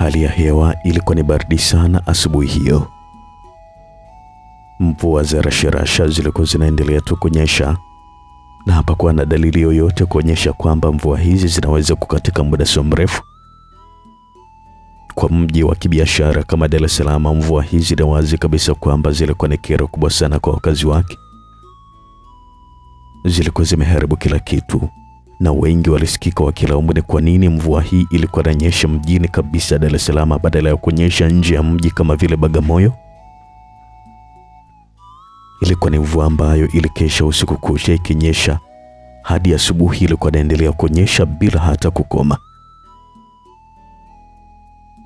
Hali ya hewa ilikuwa ni baridi sana asubuhi hiyo. Mvua za rasharasha zilikuwa zinaendelea tu kunyesha, na hapakuwa na dalili yoyote kuonyesha kwamba mvua hizi zinaweza kukatika muda si mrefu. Kwa mji wa kibiashara kama Dar es Salaam, mvua hizi ni wazi kabisa kwamba zilikuwa ni kero kubwa sana kwa wakazi wake. Zilikuwa zimeharibu kila kitu, na wengi walisikika wakilaumu ni kwa nini mvua hii ilikuwa inanyesha mjini kabisa Dar es Salaam badala ya kunyesha nje ya mji kama vile Bagamoyo. Ilikuwa ni mvua ambayo ilikesha usiku kucha ikinyesha hadi asubuhi. Ilikuwa inaendelea kunyesha bila hata kukoma,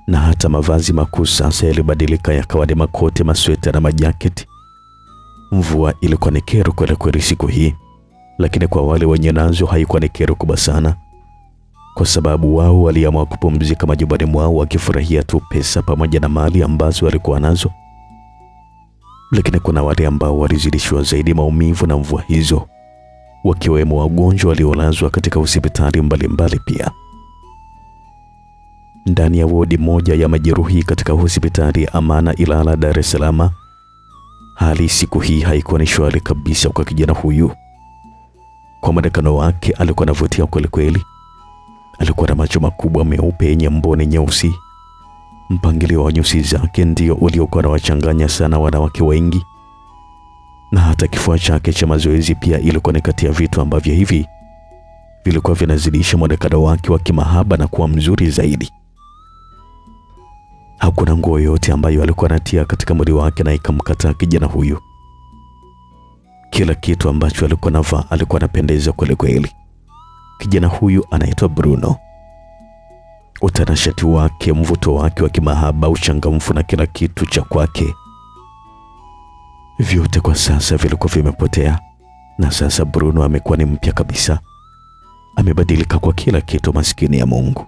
na hata mavazi makuu sasa yalibadilika yakawa ni makoti, masweta na majaketi. Mvua ilikuwa ni kero kweli siku hii, lakini kwa wale wenye nazo haikuwa ni kero kubwa sana, kwa sababu wao waliamua kupumzika majumbani mwao wakifurahia tu pesa pamoja na mali ambazo walikuwa nazo. Lakini kuna wale ambao walizidishiwa zaidi maumivu na mvua hizo, wakiwemo wagonjwa waliolazwa katika hospitali mbalimbali. Pia ndani ya wodi moja ya majeruhi katika hospitali ya Amana Ilala, Dar es Salaam, hali siku hii haikuwa ni shwari kabisa kwa kijana huyu. Kwa muonekano wake alikuwa anavutia kweli. Alikuwa na macho makubwa meupe yenye mboni nyeusi. Mpangilio wa nyusi zake ndio uliokuwa unawachanganya sana wanawake wengi, na hata kifua chake cha mazoezi pia ilikuwa ni kati ya vitu ambavyo hivi vilikuwa vinazidisha muonekano wake wa kimahaba na kuwa mzuri zaidi. Hakuna nguo yote ambayo alikuwa anatia katika mwili wake na ikamkataa kijana huyu. Kila kitu ambacho alikuwa anavaa alikuwa anapendeza kweli. Kijana huyu anaitwa Bruno. Utanashati wake, mvuto wake wa kimahaba, uchangamfu na kila kitu cha kwake, vyote kwa sasa vilikuwa vimepotea. Na sasa Bruno amekuwa ni mpya kabisa. Amebadilika kwa kila kitu, maskini ya Mungu.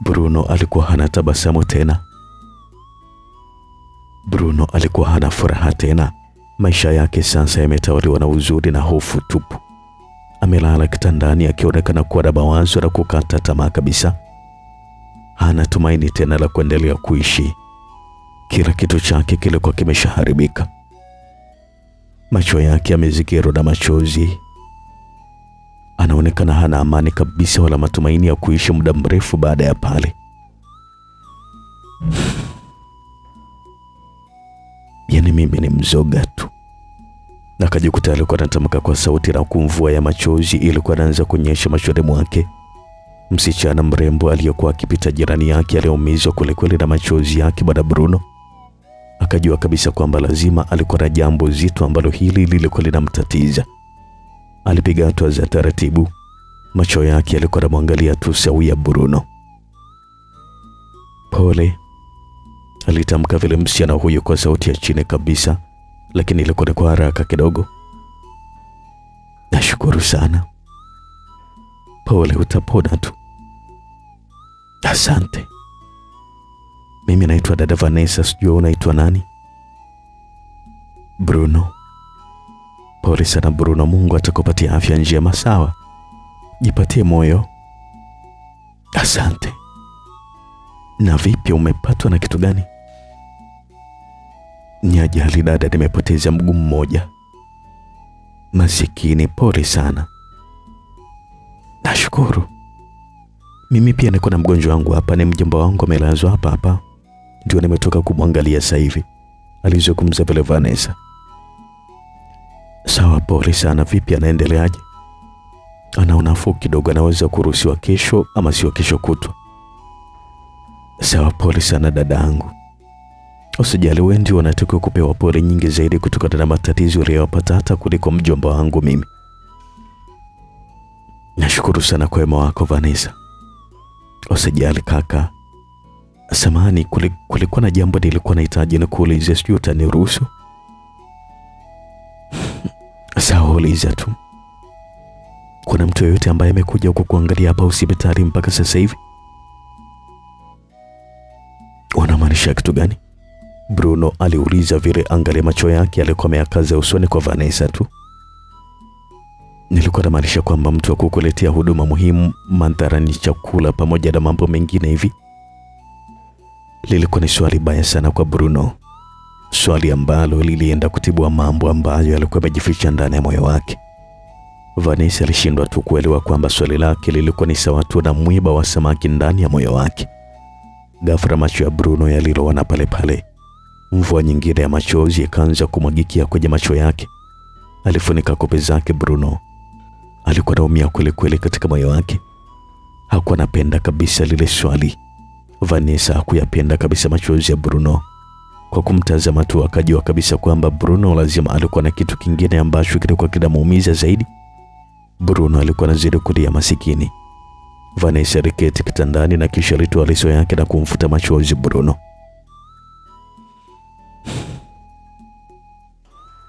Bruno alikuwa hana tabasamu tena. Bruno alikuwa hana furaha tena. Maisha yake sasa yametawaliwa na huzuni na hofu tupu. Amelala kitandani akionekana kuwa na mawazo na kukata tamaa kabisa. Hana tumaini tena la kuendelea kuishi. Kila kitu chake kilikuwa kimeshaharibika. Macho yake yamezingirwa na machozi. Anaonekana hana amani kabisa wala matumaini ya kuishi muda mrefu baada ya pale. Yani mimi ni mzoga tu. Na akajikuta alikuwa anatamka kwa sauti na kumvua ya machozi ilikuwa anaanza kunyesha machoni mwake. Msichana mrembo aliyekuwa akipita jirani yake aliumizwa kweli na machozi yake bwana Bruno. Akajua kabisa kwamba lazima alikuwa na jambo zito ambalo hili lilikuwa linamtatiza. Alipiga hatua za taratibu. Macho yake yalikuwa yanamwangalia tu sawia Bruno. Pole, alitamka vile msichana huyo kwa sauti ya chini kabisa, lakini ilikuwa kwa haraka kidogo. Nashukuru sana. Pole, utapona tu. Asante. Mimi naitwa dada Vanessa, sijui unaitwa nani? Bruno. Pole sana Bruno, Mungu atakupatia afya njema, sawa? Jipatie moyo. Asante. Na vipi, umepatwa na kitu gani? Ni ajali dada, nimepoteza mguu mmoja. Masikini, pole sana. Nashukuru. Mimi pia niko na mgonjwa wangu hapa, ni mjomba wangu amelazwa hapa. Ndio nimetoka kumwangalia sasa hivi, alizungumza vile Vanessa. Sawa, pole sana. Vipi, anaendeleaje? Ana unafuu kidogo, anaweza kuruhusiwa kesho ama sio kesho kutwa. Sawa, pole sana dadangu. Usijali, wewe ndio unatakiwa kupewa pole nyingi zaidi kutokana na matatizo uliyopata hata kuliko mjomba wangu mimi. Nashukuru sana kwa wema wako Vanessa. Usijali kaka. Samahani, kulikuwa na jambo nilikuwa nahitaji nikuulize, sijui utaniruhusu? Sawa, uliza tu. Kuna mtu yeyote ambaye amekuja huko kuangalia hapa hospitali mpaka sasa hivi? Unamaanisha kitu gani? Bruno aliuliza vile, angalia macho yake alikuwa ameyakaza usoni kwa Vanessa tu. Nilikuwa namaanisha kwamba mtu wa kukuletea huduma muhimu, mandhari, chakula pamoja na mambo mengine hivi. Lilikuwa ni swali baya sana kwa Bruno, swali ambalo lilienda kutibua mambo ambayo yalikuwa yamejificha ndani ya moyo wake. Vanessa alishindwa tu kuelewa kwamba swali lake lilikuwa ni sawa tu na mwiba wa samaki ndani ya moyo wake. Ghafla macho ya Bruno yalilowana pale pale. Mvua nyingine ya machozi ikaanza kumwagikia kwenye macho yake. Alifunika kope zake. Bruno alikuwa anaumia kweli kweli katika moyo wake. Hakuwa anapenda kabisa lile swali. Vanessa hakuyapenda kabisa machozi ya Bruno. Kwa kumtazama tu akajua kabisa kwamba Bruno lazima alikuwa na kitu kingine ambacho kilikuwa kinamuumiza zaidi. Bruno alikuwa anazidi kulia masikini. Vanessa aliketi kitandani na kisha alitoa leso yake na kumfuta machozi Bruno.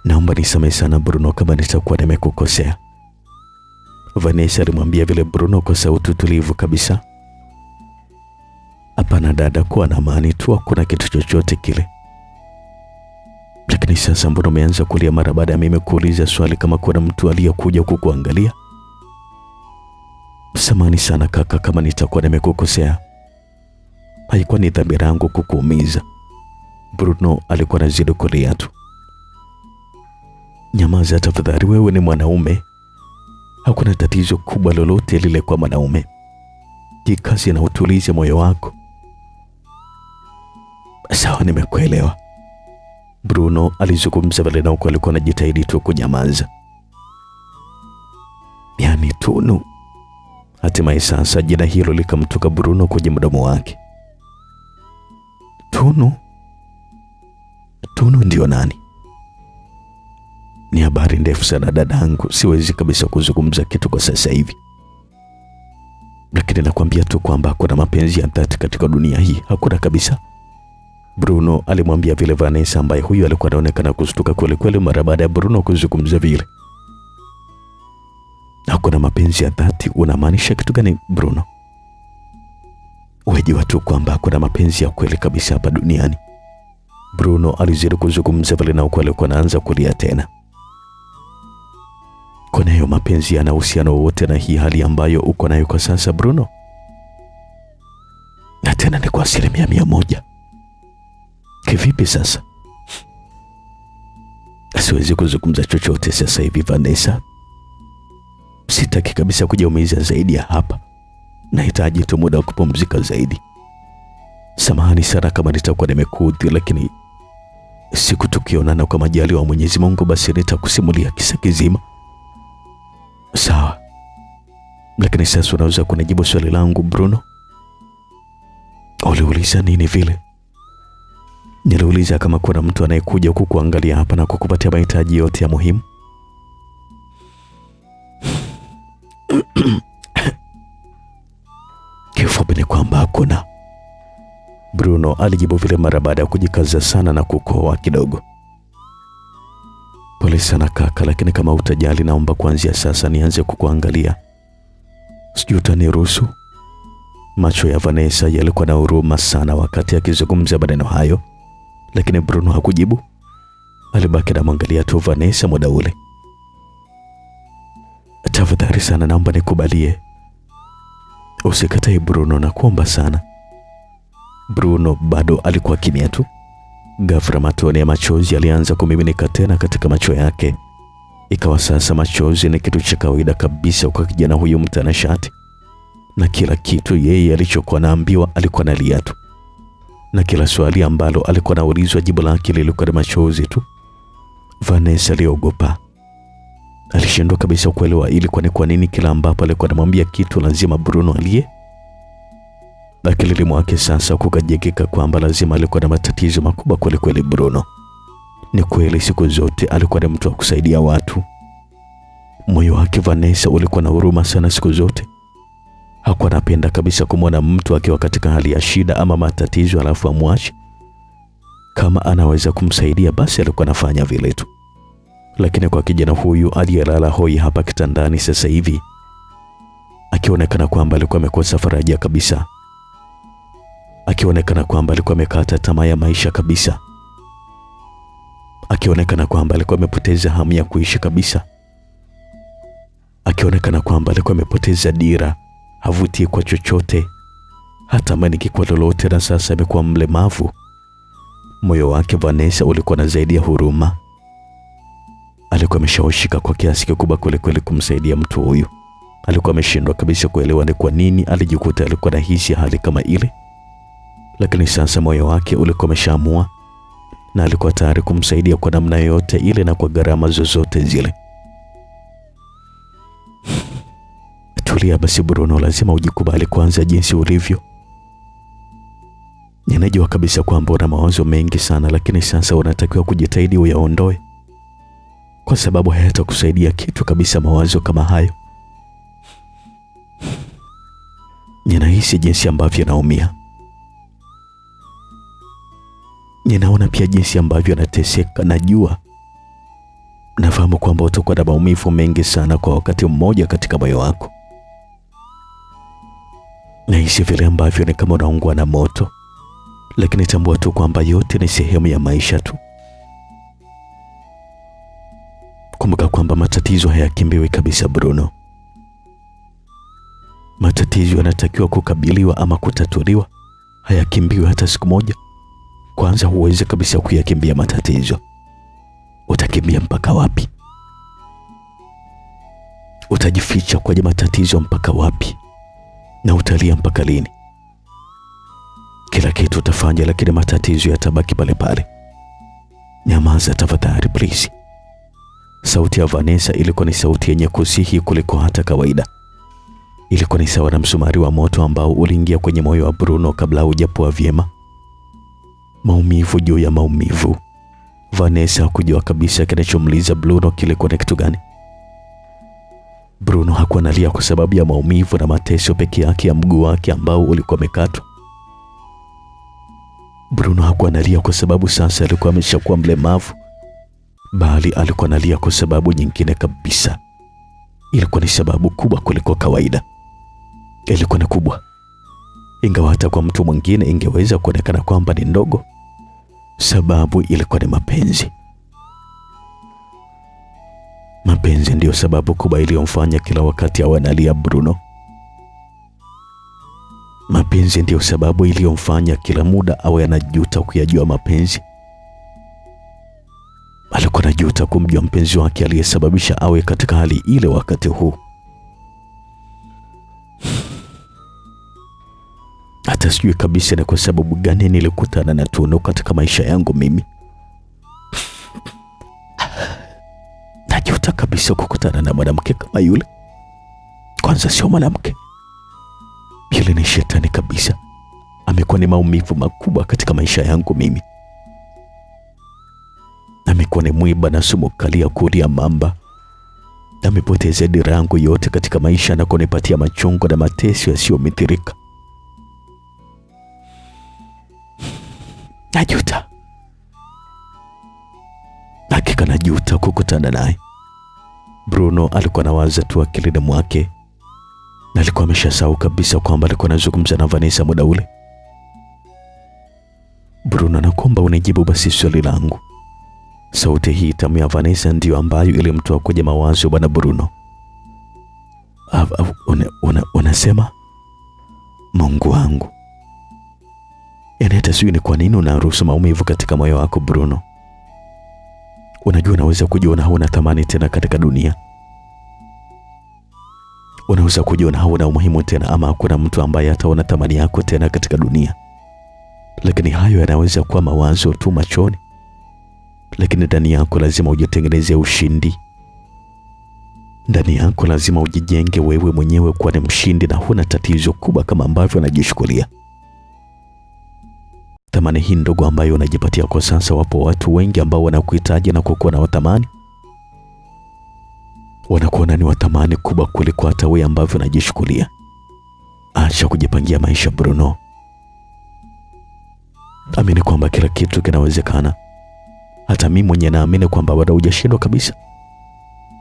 Naomba nisamehe sana Bruno kama nitakuwa nimekukosea, Vanessa alimwambia vile Bruno kwa sauti tulivu kabisa. Hapana dada, kuwa na amani tu, hakuna kitu chochote kile. Lakini sasa mbona umeanza kulia mara baada ya mimi kuuliza swali kama kuna mtu aliyekuja kukuangalia? Samahani sana kaka kama nitakuwa nimekukosea. Haikuwa ni dhamira yangu kukuumiza. Bruno alikuwa anazidi kulia tu. Nyamaza tafadhali, wewe ni mwanaume. Hakuna tatizo kubwa lolote lile kwa mwanaume. Jikaze na utulize moyo wako. Sawa, nimekuelewa. Bruno alizungumza vile na huko alikuwa anajitahidi tu kunyamaza. Yaani Tunu. Hatimaye sasa jina hilo likamtoka Bruno kwenye mdomo wake. Tunu? Tunu ndio nani? Ni habari ndefu sana dadangu, siwezi kabisa kuzungumza kitu kwa sasa hivi. Lakini nakwambia tu kwamba kuna mapenzi ya dhati katika dunia hii, hakuna kabisa. Bruno alimwambia vile Vanessa, ambaye huyu alikuwa anaonekana kushtuka kweli kweli mara baada ya Bruno kuzungumza vile. Hakuna mapenzi ya dhati, unamaanisha kitu gani Bruno? Unajua tu kwamba hakuna mapenzi ya kweli kabisa hapa duniani. Bruno alizidi kuzungumza vile na huko alikuwa anaanza kulia tena. Kuna hiyo mapenzi yana uhusiano wote na hii hali ambayo uko nayo kwa sasa Bruno? Na tena ni kwa 100%. Kivipi sasa? Siwezi kuzungumza chochote sasa hivi Vanessa. Sitaki kabisa kujiumiza zaidi ya hapa. Nahitaji tu muda wa kupumzika zaidi. Samahani sana kama nitakuwa nimekuudhi, lakini siku tukionana kwa majaliwa wa Mwenyezi Mungu basi nitakusimulia kisa kizima. Sawa. Lakini sasa unaweza kunijibu swali langu Bruno? Uliuliza nini vile? Niliuliza kama kuna mtu anayekuja kukuangalia hapa na kukupatia mahitaji yote ya muhimu. Kifupi ni kwamba hakuna. Bruno alijibu vile mara baada ya kujikaza sana na kukohoa kidogo. Pole sana kaka, lakini kama utajali naomba kuanzia sasa nianze kukuangalia. Sijui utaniruhusu? Macho ya Vanessa yalikuwa na huruma sana wakati akizungumza maneno hayo, lakini Bruno hakujibu. Alibaki anamwangalia tu Vanessa muda ule. Tafadhali sana naomba nikubalie. Usikatae Bruno, nakuomba sana. Bruno bado alikuwa kimya tu. Ghafla matone ya machozi yalianza kumiminika tena katika macho yake. Ikawa sasa machozi ni kitu cha kawaida kabisa kwa kijana huyu mtanashati. Na kila kitu yeye alichokuwa naambiwa alikuwa analia tu. Na kila swali ambalo alikuwa anaulizwa jibu lake lilikuwa ni machozi tu. Vanessa aliogopa. Alishindwa kabisa kuelewa ilikuwa ni kwa nini kila ambapo alikuwa anamwambia kitu lazima Bruno alie. Akili mwake sasa kukajengeka kwamba lazima alikuwa na matatizo makubwa kweli kweli Bruno. Ni kweli siku zote alikuwa ni mtu wa kusaidia watu. Moyo wake Vanessa ulikuwa na huruma sana siku zote. Hakuwa anapenda kabisa kumwona mtu akiwa katika hali ya shida ama matatizo alafu amwache. Kama anaweza kumsaidia basi alikuwa anafanya vile tu. Lakini kwa kijana huyu aliyelala hoi hapa kitandani sasa hivi, akionekana kwamba alikuwa amekosa faraja kabisa, akionekana kwamba alikuwa amekata tamaa ya maisha kabisa, akionekana kwamba alikuwa amepoteza hamu ya kuishi kabisa, akionekana kwamba alikuwa amepoteza dira, havutii kwa chochote, hatamaniki kwa lolote, na sasa amekuwa mlemavu. Moyo wake Vanessa ulikuwa na zaidi ya huruma. Alikuwa ameshawishika kwa kiasi kikubwa kweli kumsaidia mtu huyu. Alikuwa ameshindwa kabisa kuelewa ni kwa nini alijikuta alikuwa na hisi hali kama ile, lakini sasa moyo wake ulikuwa umeshaamua na alikuwa tayari kumsaidia kwa namna yoyote ile na kwa gharama zozote zile. Tulia basi Bruno, lazima ujikubali kwanza jinsi ulivyo. Ninajua kabisa kwamba una mawazo mengi sana, lakini sasa unatakiwa kujitahidi uyaondoe, kwa sababu hayatakusaidia kitu kabisa mawazo kama hayo. Ninahisi jinsi ambavyo naumia. Ninaona pia jinsi ambavyo nateseka. Najua, nafahamu kwamba utakuwa na maumivu mengi sana kwa wakati mmoja katika moyo wako. Nahisi vile ambavyo ni kama unaungua na moto, lakini tambua tu kwamba yote ni sehemu ya maisha tu. Kumbuka kwamba matatizo hayakimbiwi kabisa Bruno. Matatizo yanatakiwa kukabiliwa ama kutatuliwa, hayakimbiwi hata siku moja. Kwanza huwezi kabisa kuyakimbia matatizo. Utakimbia mpaka wapi? Utajificha kwenye matatizo mpaka wapi? Na utalia mpaka lini? Kila kitu utafanya, lakini matatizo yatabaki pale pale. Nyamaza tafadhali please. Sauti ya Vanessa ilikuwa ni sauti yenye kusihi kuliko hata kawaida. Ilikuwa ni sawa na msumari wa moto ambao uliingia kwenye moyo wa Bruno kabla hujapoa vyema. Maumivu juu ya maumivu. Vanessa hakujua kabisa kinachomliza Bruno kilikuwa ni kitu gani. Bruno hakuwa analia kwa sababu ya maumivu na mateso peke yake ya mguu wake ambao ulikuwa umekatwa. Bruno hakuwa analia kwa sababu sasa alikuwa ameshakuwa mlemavu, bali alikuwa analia kwa sababu nyingine kabisa. Ilikuwa ni sababu kubwa kuliko kawaida. Ilikuwa ni kubwa, ingawa hata kwa mtu mwingine ingeweza kuonekana kwamba ni ndogo. Sababu ilikuwa ni mapenzi. Mapenzi ndiyo sababu kubwa iliyomfanya kila wakati awe analia Bruno. Mapenzi ndiyo sababu iliyomfanya kila muda awe anajuta kuyajua mapenzi. Alikuwa anajuta kumjua mpenzi wake aliyesababisha awe katika hali ile wakati huu. Hata sijui kabisa ni kwa sababu gani nilikutana na Tunu katika maisha yangu mimi. Najuta kabisa kukutana na mwanamke kama yule. Kwanza sio mwanamke, yule ni shetani kabisa. Amekuwa ni maumivu makubwa katika maisha yangu mimi. Amekuwa ni mwiba na sumu kali ya kulia mamba. Amepoteza dira yangu yote katika maisha na kunipatia machungu na mateso yasiyomithirika. Najuta. Hakika najuta kukutana naye. Bruno alikuwa anawaza tu akilini mwake, na alikuwa ameshasahau kabisa kwamba alikuwa anazungumza na Vanessa muda ule. Bruno, nakuomba unijibu basi swali langu. Sauti hii tamu ya Vanessa ndiyo ambayo ilimtoa kwenye mawazo bwana Bruno. Unasema? Mungu wangu. Yaani hata sijui ni kwa nini unaruhusu maumivu katika moyo wako Bruno. Unajua unaweza kujiona hauna thamani tena katika dunia. Unaweza kujiona hauna umuhimu tena, ama hakuna mtu ambaye ataona thamani yako tena katika dunia. Lakini hayo yanaweza kuwa mawazo tu machoni. Lakini ndani yako lazima ujitengeneze ushindi. Ndani yako lazima ujijenge wewe mwenyewe kuwa ni mshindi na huna tatizo kubwa kama ambavyo unajishukulia. Thamani hii ndogo ambayo unajipatia kwa sasa, wapo watu wengi ambao wanakuhitaji na kukuwa na wathamani. Wanakuona ni wathamani kubwa kuliko hata wewe ambavyo unajishukulia. Acha kujipangia maisha Bruno. Amini kwamba kila kitu kinawezekana. Hata mimi mwenyewe naamini kwamba bado hujashindwa kabisa.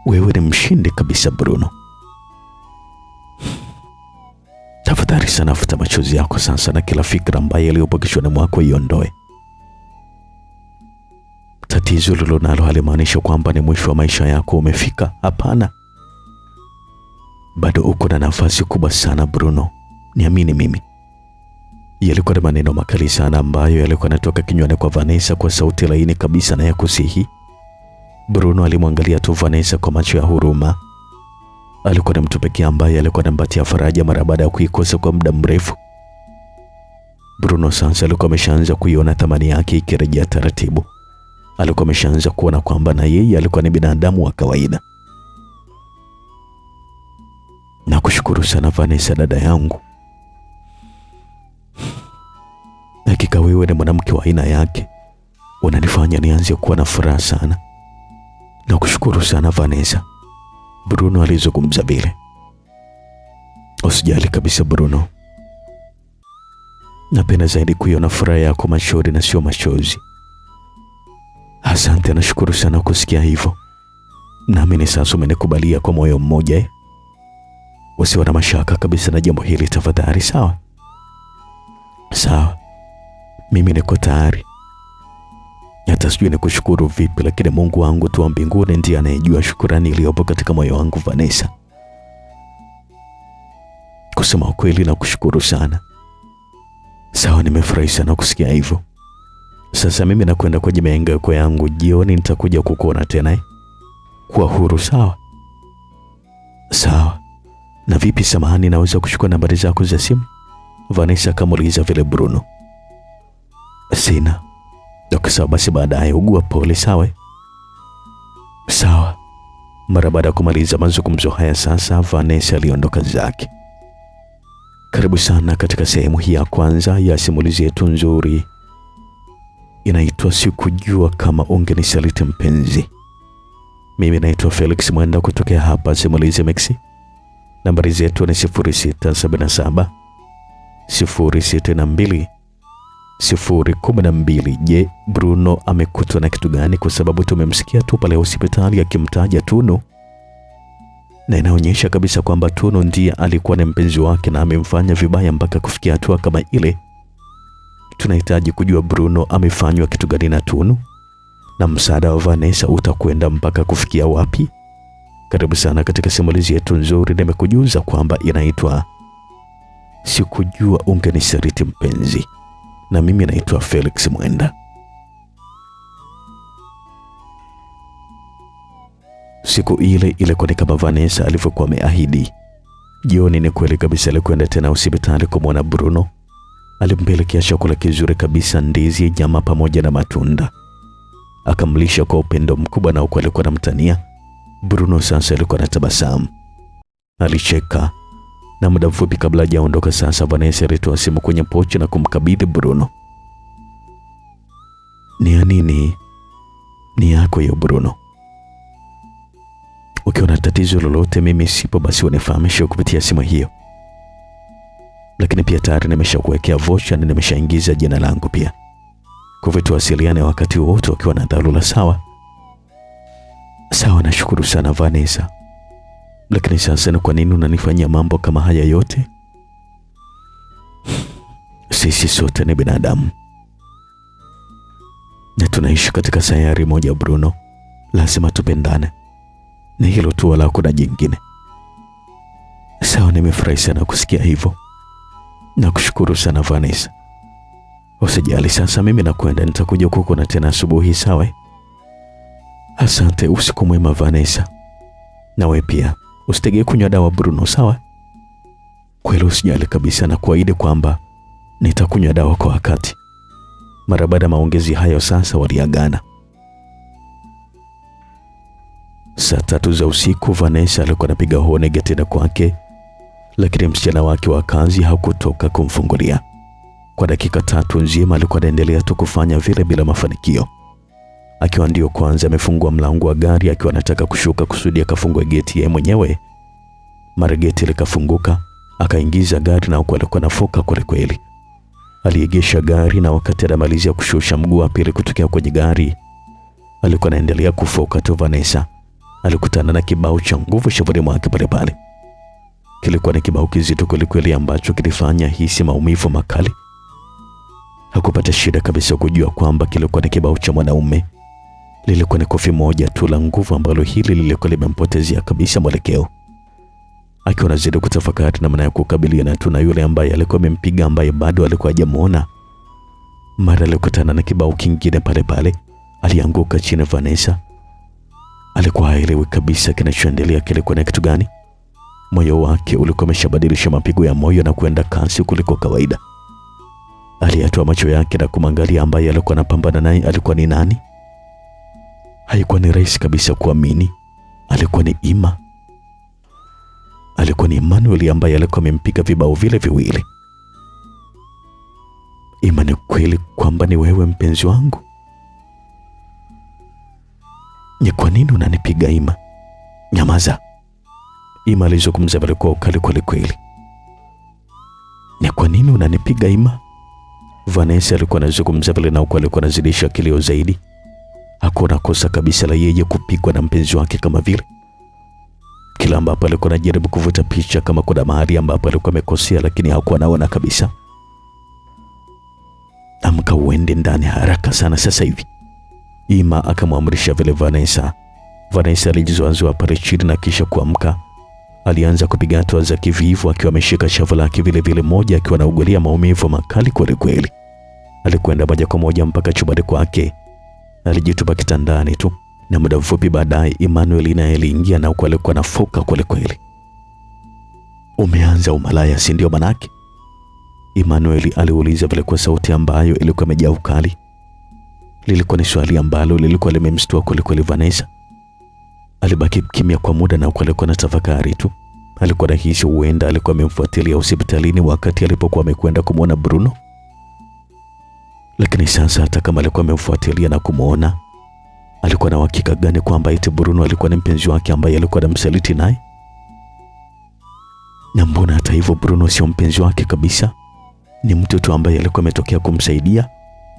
Wewe ni mshindi kabisa Bruno. Tafadhali sana futa machozi yako sasa, na kila fikra mbaya iliyopo kichwani mwako iondoe. Tatizo lililonalo halimaanishi kwamba ni mwisho wa maisha yako umefika. Hapana. bado uko na nafasi kubwa sana Bruno, niamini mimi. Yalikuwa na maneno makali sana ambayo yalikuwa yanatoka kinywani kwa Vanessa kwa sauti laini kabisa na ya kusihi. Bruno alimwangalia tu Vanessa kwa macho ya huruma. Alikuwa ni mtu pekee ambaye alikuwa anampatia faraja mara baada ya kuikosa kwa muda mrefu. Bruno sasa alikuwa ameshaanza kuiona thamani yake ikirejea taratibu. Alikuwa ameshaanza kuona kwamba na yeye alikuwa ni binadamu wa kawaida. Nakushukuru sana Vanessa, dada yangu. Hakika wewe ni mwanamke wa aina yake. Unanifanya nianze kuwa na furaha sana. Nakushukuru sana Vanessa, Bruno alizungumza vile. Usijali kabisa Bruno. Napenda zaidi kuiona furaha yako machoni na sio machozi. Asante, nashukuru sana kusikia hivyo. Naamini sasa umenikubalia kwa moyo mmoja. Usiwe na mashaka kabisa na jambo hili tafadhali, sawa? Sawa. Mimi niko tayari. Hata sijui nikushukuru vipi, lakini Mungu wangu tu wa mbinguni ndiye anayejua shukrani iliyopo katika moyo wangu Vanessa. Kusema ukweli nakushukuru sana. Sawa, nimefurahi sana kusikia hivyo. Sasa mimi nakwenda kwenye mahangaiko yangu, jioni nitakuja kukuona tena. Kuwa huru, sawa? Sawa. Na vipi samahani, naweza kuchukua nambari zako za simu? Vanessa akamuuliza vile Bruno. Sina. Sawa basi baadaye, ugua pole, sawa? Sawa. Mara baada ya kumaliza mazungumzo haya sasa Vanessa aliondoka zake. Karibu sana katika sehemu hii ya kwanza ya simulizi yetu nzuri. Inaitwa Sikujua Kama Ungenisaliti Mpenzi. Mimi naitwa Felix Mwenda kutokea hapa Simulizi Max. Nambari zetu ni 0677 062 012. Je, Bruno amekutwa na kitu gani? Kwa sababu tumemsikia tu pale hospitali akimtaja Tunu, na inaonyesha kabisa kwamba Tunu ndiye alikuwa ni mpenzi wake na amemfanya vibaya mpaka kufikia hatua kama ile. Tunahitaji kujua Bruno amefanywa kitu gani na Tunu, na msaada wa Vanessa utakwenda mpaka kufikia wapi? Karibu sana katika simulizi yetu nzuri. Nimekujuza kwamba inaitwa Sikujua Ungenisaliti Mpenzi, na mimi naitwa Felix Mwenda. Siku ile ilikuwa ni kama Vanessa alivyokuwa ameahidi. Jioni ni kweli kabisa alikwenda tena hospitali kumwona Bruno. Alimpelekea chakula kizuri kabisa, ndizi, nyama pamoja na matunda. Akamlisha kwa upendo mkubwa, na huko alikuwa anamtania. Bruno sasa alikuwa anatabasamu. Alicheka. Na muda mfupi kabla hajaondoka sasa Vanessa alitoa simu kwenye pochi na kumkabidhi Bruno. Ni ya nini? Ni yako hiyo Bruno. Ukiwa na tatizo lolote mimi sipo, basi unifahamishe kupitia simu hiyo. Lakini pia tayari nimeshakuwekea voucher na nimeshaingiza jina langu pia. Kwa hivyo tuwasiliane wakati wote ukiwa na dharura, sawa? Sawa, nashukuru sana Vanessa. Lakini sasa ni kwa nini unanifanyia mambo kama haya yote? Sisi sote ni binadamu na tunaishi katika sayari moja Bruno. Lazima tupendane. Ni hilo tu, wala kuna jingine. Sawa, nimefurahi sana kusikia hivyo. Nakushukuru sana Vanessa. Usijali, sasa mimi nakwenda, nitakuja kukuona tena asubuhi, sawa? Asante, usiku mwema Vanessa. Na wewe pia usitegee kunywa dawa Bruno, sawa? Kweli usijali kabisa, na kuahidi kwamba nitakunywa dawa kwa wakati. Mara baada ya maongezi hayo sasa waliagana. Saa 3 za usiku Vanessa alikuwa anapiga honi getini kwake, lakini msichana wake wa kazi hakutoka kumfungulia. Kwa dakika 3 nzima alikuwa anaendelea tu kufanya vile bila mafanikio. Akiwa ndio kwanza amefungua mlango wa gari akiwa anataka kushuka kusudi akafungwe geti yeye mwenyewe, mara geti likafunguka, akaingiza gari na huko alikuwa anafoka kweli kweli. Aliegesha gari na wakati anamalizia kushusha mguu wa pili kutokea kwenye gari, alikuwa anaendelea kufoka tu. Vanessa alikutana na kibao cha nguvu shavuni mwake pale pale. Kilikuwa ni kibao kizito kweli kweli ambacho kilifanya hisi maumivu makali. Hakupata shida kabisa kujua kwamba kilikuwa ni kibao cha mwanaume. Lilikuwa ni kofi moja tu la nguvu ambalo hili lilikuwa limempotezea kabisa mwelekeo. akiwa anazidi kutafakari namna ya kukabiliana tu na yule ambaye alikuwa amempiga, ambaye bado alikuwa hajamuona. Mara alikutana na kibao kingine pale pale, alianguka chini. Vanessa alikuwa haelewi kabisa kinachoendelea, kilikuwa na kitu gani. Moyo wake ulikuwa umeshabadilisha mapigo ya moyo na kwenda kasi kuliko kawaida. Aliyatoa macho yake na kumwangalia ambaye alikuwa anapambana naye. Alikuwa ni nani? Haikuwa ni rahisi kabisa kuamini. Alikuwa ni Ima. Alikuwa ni Emmanuel ambaye alikuwa amempiga vibao vile viwili. Ima, ni kweli kwamba ni wewe mpenzi wangu? Ni kwa nini unanipiga Ima? Nyamaza. Ima alizungumza kwa ukali kweli. Ni kwa nini unanipiga Ima? Vanessa alikuwa anazungumza vile na huko alikuwa anazidisha kilio zaidi. Hakuna kosa kabisa la yeye kupigwa na mpenzi wake kama vile. Kila ambapo alikuwa anajaribu kuvuta picha kama kuna mahali ambapo alikuwa amekosea, lakini hakuwa anaona kabisa. Amka uende ndani haraka sana sasa hivi, Ima akamwamrisha vile Vanessa. Vanessa alijizoazoa pale chini na kisha kuamka. Alianza kupiga hatua za kivivu akiwa ameshika shavu lake vile moja, akiwa anaugulia maumivu makali kweli. Alikwenda moja kwa moja mpaka chumbani kwake. Alijitupa kitandani tu, na muda mfupi baadaye Emmanuel naye aliingia na huko alikuwa anafoka kweli. Umeanza umalaya, si ndio manake? Emmanuel aliuliza vile kwa sauti ambayo ilikuwa imejaa ukali. Lilikuwa ni swali ambalo lilikuwa limemstua kweli. Vanessa alibaki kimya kwa muda na huko alikuwa anatafakari tu. Alikuwa anahisi huenda alikuwa amemfuatilia hospitalini wakati alipokuwa amekwenda kumwona Bruno. Lakini sasa hata kama alikuwa amemfuatilia na kumuona, alikuwa na uhakika gani kwamba eti Bruno alikuwa ni mpenzi wake ambaye alikuwa anamsaliti naye? Na mbona hata hivyo Bruno sio mpenzi wake kabisa? Ni mtu tu ambaye alikuwa ametokea kumsaidia.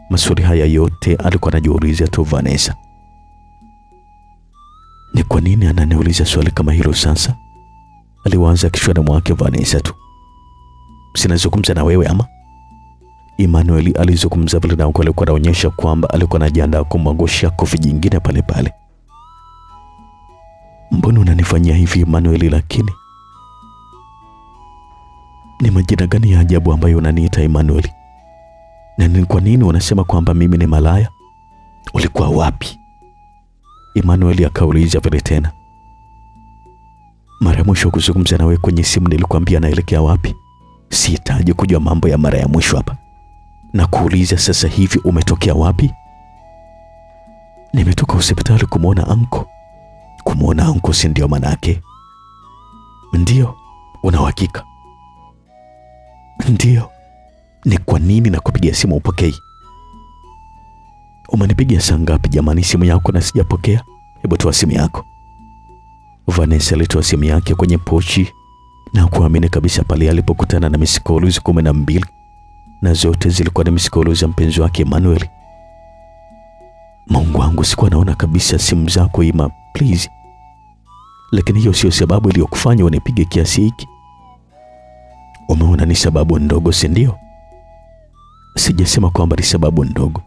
Maswali haya yote alikuwa anajiuliza tu Vanessa. Ni kwa nini ananiuliza swali kama hilo sasa? Aliwaza kichwani mwake Vanessa tu. Sinazungumza na wewe ama? Emmanuel alizungumza vile na huko alikuwa anaonyesha kwamba alikuwa anajiandaa kumwangusha kofi jingine pale. Mbona unanifanyia hivi Emmanuel? Lakini ni majina gani ya ajabu ambayo unaniita Emmanuel? Na ni kwa nini unasema kwamba mimi ni malaya? Ulikuwa wapi? Emmanuel akauliza vile tena. Mara ya mwisho kuzungumza nawe kwenye simu nilikwambia naelekea wapi? Sihitaji kujua mambo ya mara ya mwisho hapa. Na kuuliza sasa hivi umetokea wapi? Nimetoka hospitali kumwona anko. Kumwona anko, si ndio manake? Ndio. Una uhakika? Ndio. Ni kwa nini nakupigia simu upokei? Umenipigia saa ngapi jamani simu yako na sijapokea? Hebu toa simu yako. Vanessa alitoa simu yake kwenye pochi na kuamini kabisa pale alipokutana na misikoluzi 12, na zote zilikuwa ni misikoluzi za mpenzi wake Emmanuel. Mungu wangu, sikuwa naona kabisa simu zako Ima, please. Lakini hiyo sio sababu iliyokufanya unipige kiasi hiki. Umeona ni sababu ndogo, si ndio? Sijasema kwamba ni sababu ndogo,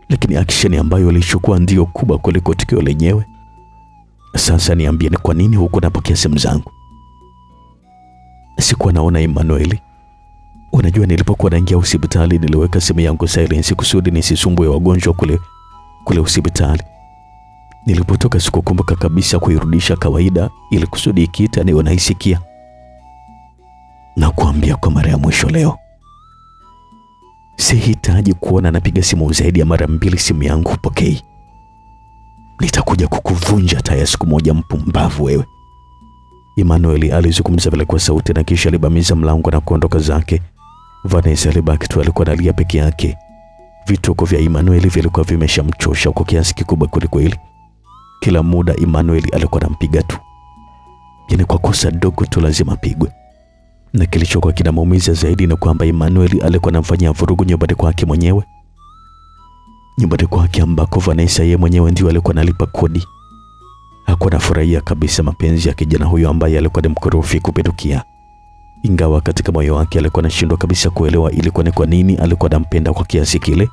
lakini action ambayo alichukua ndio kubwa kuliko tukio lenyewe. Sasa niambie, ni kwa nini huko napokea simu zangu? Sikuwa naona Emmanuel. Unajua nilipokuwa naingia hospitali niliweka simu yangu silence kusudi nisisumbue wagonjwa kule hospitali. Nilipotoka sikukumbuka kabisa kuirudisha kawaida ili kusudi ikiita niwe naisikia. Na kuambia kwa mara ya mwisho leo, sihitaji kuona napiga simu zaidi ya mara 2 simu yangu upokei. Nitakuja kukuvunja taya siku moja, mpumbavu wewe. Emmanuel alizungumza vile kwa sauti na kisha alibamiza mlango na kuondoka zake. Vanessa alibaki tu, alikuwa analia peke yake. Vituko vya Emmanuel vilikuwa vimeshamchosha kwa kiasi kikubwa kweli. Kila muda Emmanuel alikuwa anampiga tu. Yaani kwa kosa dogo tu lazima pigwe. Na kilichokuwa kinamuumiza zaidi ni kwamba Emmanuel alikuwa anamfanyia vurugu nyumbani kwake mwenyewe. Nyumbani kwake ambako Vanessa yeye mwenyewe ndio alikuwa analipa kodi. Hakuwa anafurahia kabisa mapenzi ya kijana huyo ambaye alikuwa ni mkorofi kupindukia. Ingawa katika moyo wake alikuwa anashindwa kabisa kuelewa ilikuwa ni kwa nini alikuwa anampenda kwa kiasi kile.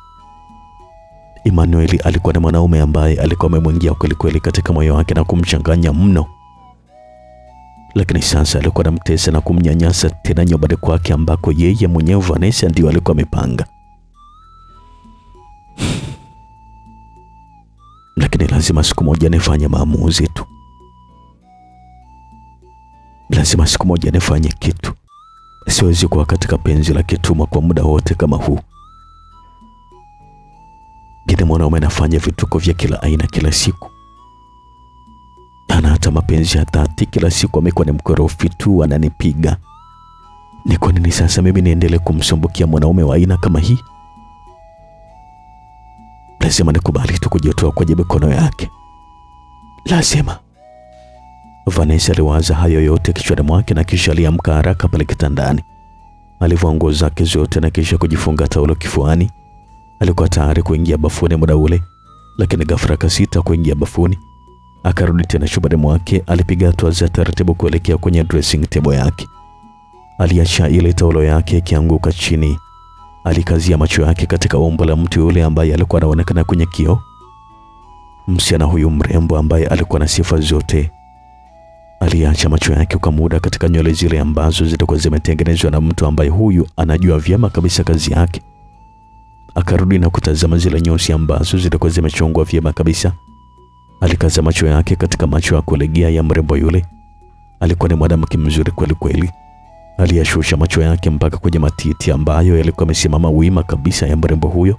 Emmanuel alikuwa ni mwanaume ambaye alikuwa amemwingia kweli katika moyo wake na kumchanganya mno. lakini sasa alikuwa anamtesa na kumnyanyasa tena nyumbani kwake ambako yeye mwenyewe Vanessa ndio alikuwa amepanga. Lakini lazima siku moja nifanye maamuzi tu. Lazima siku moja nifanye kitu. Siwezi kuwa katika penzi la kitumwa kwa muda wote kama huu. Gine mwanaume anafanya vituko vya kila aina kila siku. Ana hata mapenzi ya dhati kila siku amekuwa ni mkorofi tu, ananipiga. Ni kwa nini sasa mimi niendelee kumsumbukia mwanaume wa aina kama hii? Lazima nikubali tu kujitoa kwenye mikono yake. Lazima. Vanessa aliwaza hayo yote kichwani mwake na kisha aliamka haraka pale kitandani. Alivua nguo zake zote na kisha kujifunga taulo kifuani. Alikuwa tayari kuingia bafuni muda ule, lakini ghafla akasita kuingia bafuni. Akarudi tena chumbani mwake. Alipiga hatua za taratibu kuelekea kwenye dressing table yake. Aliacha ile taulo yake ikianguka chini. Alikazia macho yake katika umbo la mtu yule ambaye alikuwa anaonekana kwenye kioo. Msichana huyu mrembo ambaye alikuwa na sifa zote. Aliacha macho yake kwa muda katika nywele zile ambazo zilikuwa zimetengenezwa na mtu ambaye huyu anajua vyema kabisa kazi yake. Akarudi na kutazama zile nyusi ambazo zilikuwa zimechongwa vyema kabisa. Alikaza macho yake katika macho ya kulegea ya mrembo yule. Alikuwa ni mwanamke mzuri kweli kweli. Aliyashusha macho yake mpaka kwenye matiti ambayo yalikuwa yamesimama wima kabisa ya mrembo huyo.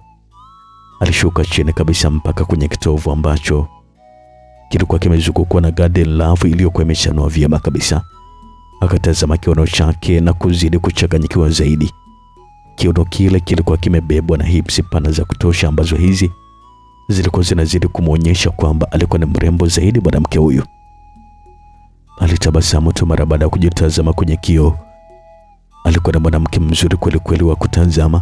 Alishuka chini kabisa mpaka kwenye kitovu ambacho kilikuwa kimezungukwa na garden love iliyokuwa imeshanua vyema kabisa. Akatazama kiuno chake na kuzidi kuchanganyikiwa zaidi. Kiuno kile kilikuwa kimebebwa na hips pana za kutosha ambazo hizi zilikuwa zinazidi kumuonyesha kwamba alikuwa ni mrembo zaidi mwanamke huyu. Alitabasamu tu mara baada ya kujitazama kwenye kioo. Alikuwa ni mwanamke mzuri kweli kweli wa kutazama.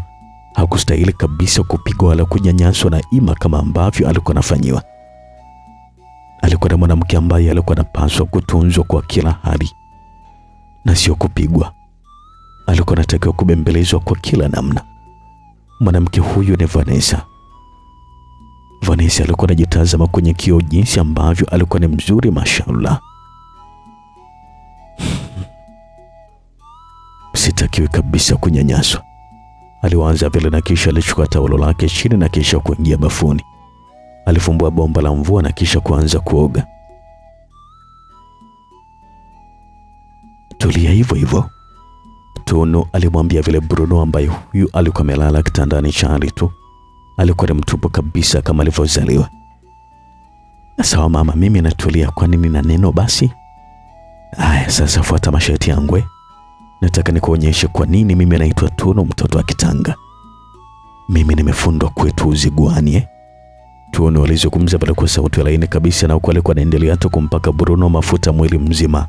Hakustahili kabisa kupigwa wala kunyanyaswa na Ima kama ambavyo alikuwa anafanyiwa. Alikuwa ni mwanamke ambaye alikuwa anapaswa kutunzwa kwa kila hali na sio kupigwa. Alikuwa anatakiwa kubembelezwa kwa kila namna. Mwanamke huyu ni Vanessa. Vanessa alikuwa anajitazama kwenye kioo jinsi ambavyo alikuwa ni mzuri mashallah. Sitakiwi kabisa kunyanyaswa. Aliwaanza vile na kisha alichukua taulo lake chini na kisha kuingia bafuni. Alifumbua bomba la mvua na kisha kuanza kuoga. Tulia hivyo hivyo, Tunu alimwambia vile Bruno ambaye huyu alikuwa amelala kitandani chali tu. Alikuwa ni mtupu kabisa kama alivyozaliwa. Sawa mama, mimi natulia, kwa nini na neno basi? Aya, sasa fuata masharti yangu. Nataka nikuonyeshe kwa nini mimi naitwa Tunu, mtoto wa Kitanga. Mimi nimefundwa kwetu Uziguani. Tunu alizungumza pale kwa sauti laini kabisa, na huko alikuwa anaendelea tu kumpaka Bruno mafuta mwili mzima.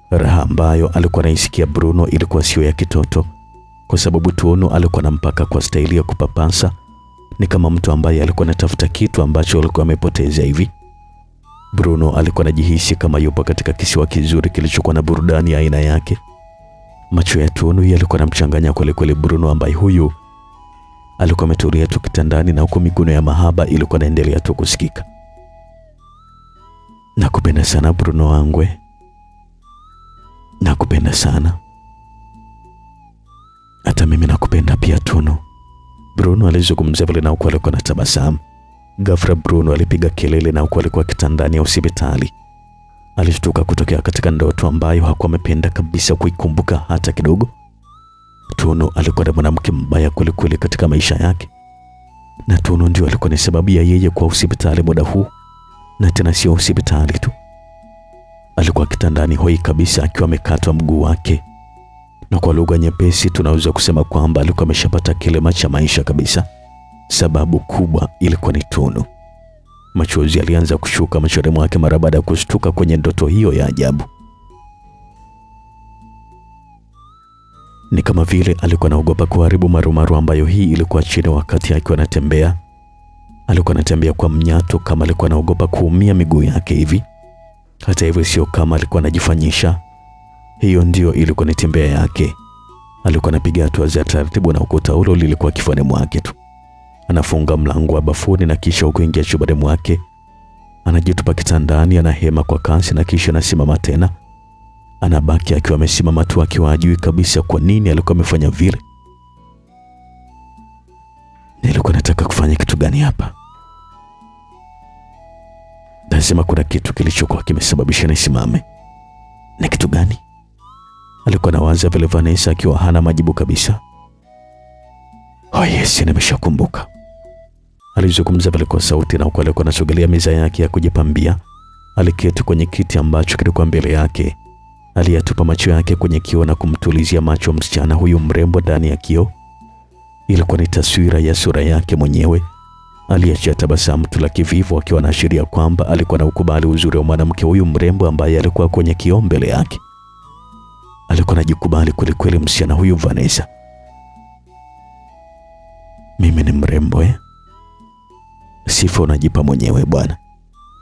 Raha ambayo alikuwa anaisikia Bruno ilikuwa sio ya kitoto, kwa sababu Tunu alikuwa anampaka kwa staili ya kupapasa. Ni kama mtu ambaye alikuwa anatafuta kitu ambacho alikuwa amepoteza hivi. Bruno alikuwa anajihisi kama yupo katika kisiwa kizuri kilichokuwa na burudani ya aina yake. Macho ya Tunu yalikuwa yanamchanganya kweli kweli Bruno ambaye huyu alikuwa ametulia tu kitandani, na huko miguno ya mahaba ilikuwa inaendelea tu kusikika. Nakupenda sana Bruno wangu. Nakupenda sana. Hata mimi nakupenda pia Tunu. Bruno alizungumza vile na huko alikuwa anatabasamu. Ghafla Bruno alipiga kelele na huko alikuwa kitandani ya hospitali. Alishtuka kutokea katika ndoto ambayo hakuwa amependa kabisa kuikumbuka hata kidogo. Tunu alikuwa na mwanamke mbaya kweli kweli katika maisha yake. Na Tunu ndio alikuwa ni sababu ya yeye kwa hospitali muda huu. Na tena sio hospitali tu. Alikuwa kitandani hoi kabisa akiwa amekatwa mguu wake. Na kwa lugha nyepesi tunaweza kusema kwamba alikuwa ameshapata kilema cha maisha kabisa. Sababu kubwa ilikuwa ni Tunu. Machozi alianza kushuka machoni mwake mara baada ya kushtuka kwenye ndoto hiyo ya ajabu. Ni kama vile alikuwa anaogopa kuharibu marumaru ambayo hii ilikuwa chini wakati akiwa anatembea. Alikuwa anatembea kwa mnyato kama alikuwa anaogopa kuumia miguu yake hivi. Hata hivyo sio kama alikuwa anajifanyisha. Hiyo ndio ilikuwa ni tembea yake. Alikuwa anapiga hatua za taratibu na ukuta ule lilikuwa kifuani mwake tu. Anafunga mlango wa bafuni na kisha kuingia chumbani mwake. Anajitupa kitandani, anahema kwa kasi na kisha anasimama tena. Anabaki akiwa amesimama tu akiwa hajui kabisa kwa nini alikuwa amefanya vile. Nilikuwa nataka kufanya kitu gani hapa? Lazima kuna kitu kilichokuwa kimesababisha nisimame. Ni kitu gani? Alikuwa anawaza vile Vanessa akiwa hana majibu kabisa. Oh yes, nimeshakumbuka. Alizungumza vile kwa sauti na huku alikuwa anasogelea meza yake ya kujipambia. Aliketi kwenye kiti ambacho kilikuwa mbele yake. Aliyatupa macho yake kwenye kioo na kumtulizia macho msichana huyu mrembo ndani ya kioo. Ilikuwa ni taswira ya sura yake mwenyewe. Aliachia tabasamu tu la kivivu akiwa anaashiria kwamba alikuwa na ukubali uzuri wa mwanamke huyu mrembo ambaye alikuwa kwenye kioo mbele yake. Alikuwa anajikubali kweli kweli msichana huyu Vanessa. Mimi ni mrembo Sifa unajipa mwenyewe bwana.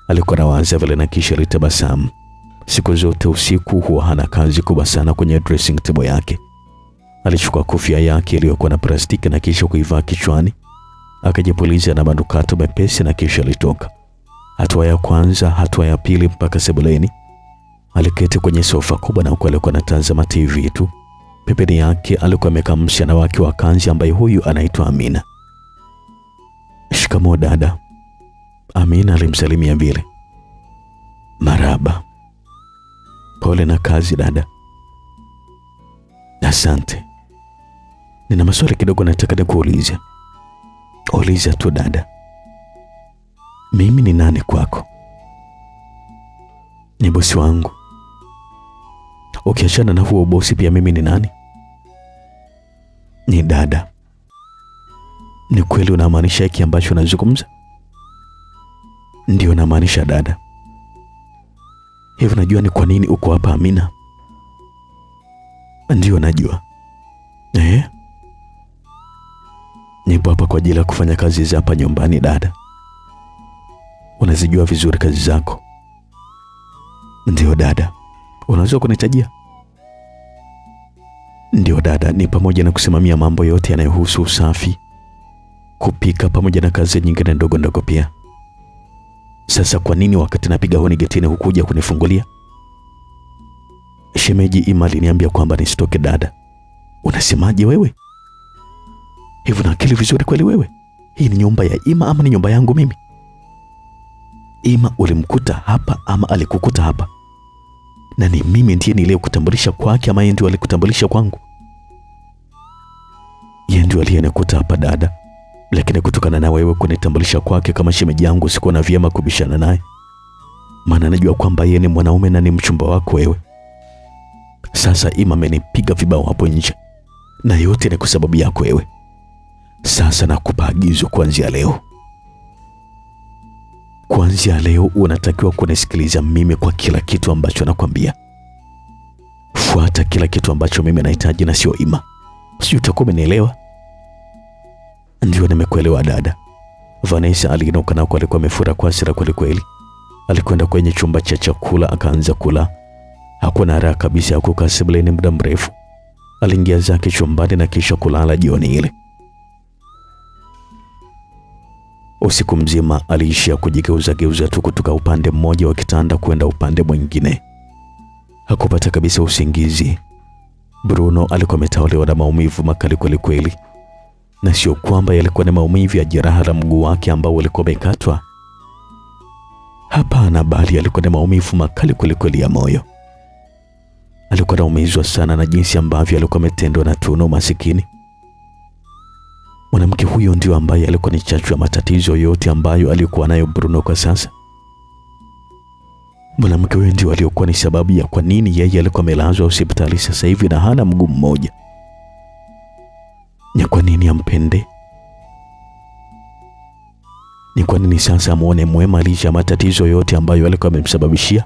Alikuwa anawaza vile na kisha alitabasamu. Siku zote usiku huwa hana kazi kubwa sana kwenye dressing table yake. Alichukua kofia yake iliyokuwa na plastiki na kisha kuivaa kichwani. Akajipuliza na manukato mepesi na kisha alitoka. Hatua ya kwanza, hatua ya pili mpaka sebuleni. Aliketi kwenye sofa kubwa na huko alikuwa anatazama TV tu. Pembeni yake alikuwa amekaa msichana wake wa kazi ambaye huyu anaitwa Amina. Shikamoo dada. Amina alimsalimia vile. Marhaba. Pole na kazi dada. Asante. Nina maswali kidogo nataka nikuulize. Uliza tu dada. Mimi ni nani kwako? Ni bosi wangu. Ukiachana na huo bosi pia mimi ni nani? Ni dada. Ni kweli unamaanisha hiki ambacho unazungumza? Ndio namaanisha dada. Hivi najua ni kwa nini uko hapa Amina? Ndio najua. Nipo hapa kwa ajili ya kufanya kazi za hapa nyumbani dada. Unazijua vizuri kazi zako. Ndio dada. Unaweza kunitajia? Ndio dada, ni pamoja na kusimamia mambo yote yanayohusu usafi, kupika pamoja na kazi nyingine ndogo ndogo pia. Sasa kwa nini wakati napiga honi getini hukuja kunifungulia? Shemeji Ima aliniambia kwamba nisitoke dada. Unasemaje wewe? Hivi na akili vizuri kweli wewe? Hii ni nyumba ya Ima ama ni nyumba yangu mimi? Ima ulimkuta hapa ama alikukuta hapa? Na ni mimi ndiye niliyekutambulisha kwake ama yeye ndiye alikutambulisha kwangu? Yeye ndiye aliyenikuta hapa dada. Lakini kutokana na wewe kunitambulisha kwake kama shemeji yangu sikuwa na vyema kubishana naye. Maana najua kwamba yeye ni mwanaume na ni mchumba wako wewe. Sasa Ima amenipiga vibao hapo nje. Na yote ni kwa sababu yako wewe. Sasa nakupa agizo kuanzia leo. Kuanzia leo unatakiwa kunisikiliza mimi kwa kila kitu ambacho nakwambia. Fuata kila kitu ambacho mimi nahitaji na sio Ima. Sio, utakuwa umenielewa? Ndio, nimekuelewa dada. Vanessa aliinuka na alikuwa amefura kwa hasira kweli kweli. Alikwenda kwenye chumba cha chakula akaanza kula. Hakuwa na haraka kabisa ya kukaa sebuleni muda mrefu. Aliingia zake chumbani na kisha kulala jioni ile. Usiku mzima aliishia kujigeuza tu kutoka upande mmoja wa kitanda kwenda upande mwingine. Hakupata kabisa usingizi. Bruno alikuwa ametawaliwa na maumivu makali kweli kweli. Na sio kwamba yalikuwa ni maumivu ya jeraha la mguu wake ambao ulikuwa umekatwa. Hapana, bali alikuwa ni maumivu makali kweli kweli ya moyo. Alikuwa anaumizwa sana na jinsi ambavyo alikuwa ametendwa na Tunu masikini. Mwanamke huyo ndio ambaye alikuwa ni chachu ya matatizo yote ambayo alikuwa nayo Bruno kwa sasa. Mwanamke huyo ndio aliyokuwa ni sababu ya kwa nini yeye alikuwa amelazwa hospitali sasa hivi na hana mguu mmoja. Ni kwa nini ampende? Ni kwa nini sasa amuone mwema licha ya matatizo yote ambayo alikuwa amemsababishia?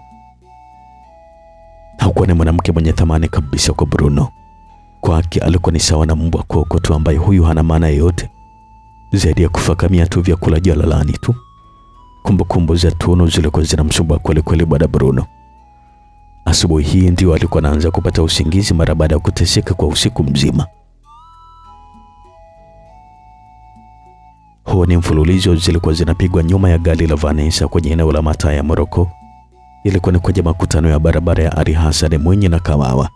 Hakuwa ni mwanamke mwenye thamani kabisa kwa Bruno. Kwake alikuwa ni sawa na mbwa koko tu ambaye huyu hana maana yoyote zaidi ya kufakamia tu vyakula jalalani tu. Kumbukumbu za Tunu zilikuwa zinamsumbua kweli kweli baada Bruno. Asubuhi hii ndio alikuwa anaanza kupata usingizi mara baada ya kuteseka kwa usiku mzima. Huo ni mfululizo zilikuwa zinapigwa nyuma ya gari la Vanessa kwenye eneo la mataa ya Moroko. Ilikuwa ni kwenye makutano ya barabara ya Ali Hassan Mwinyi na Kawawa.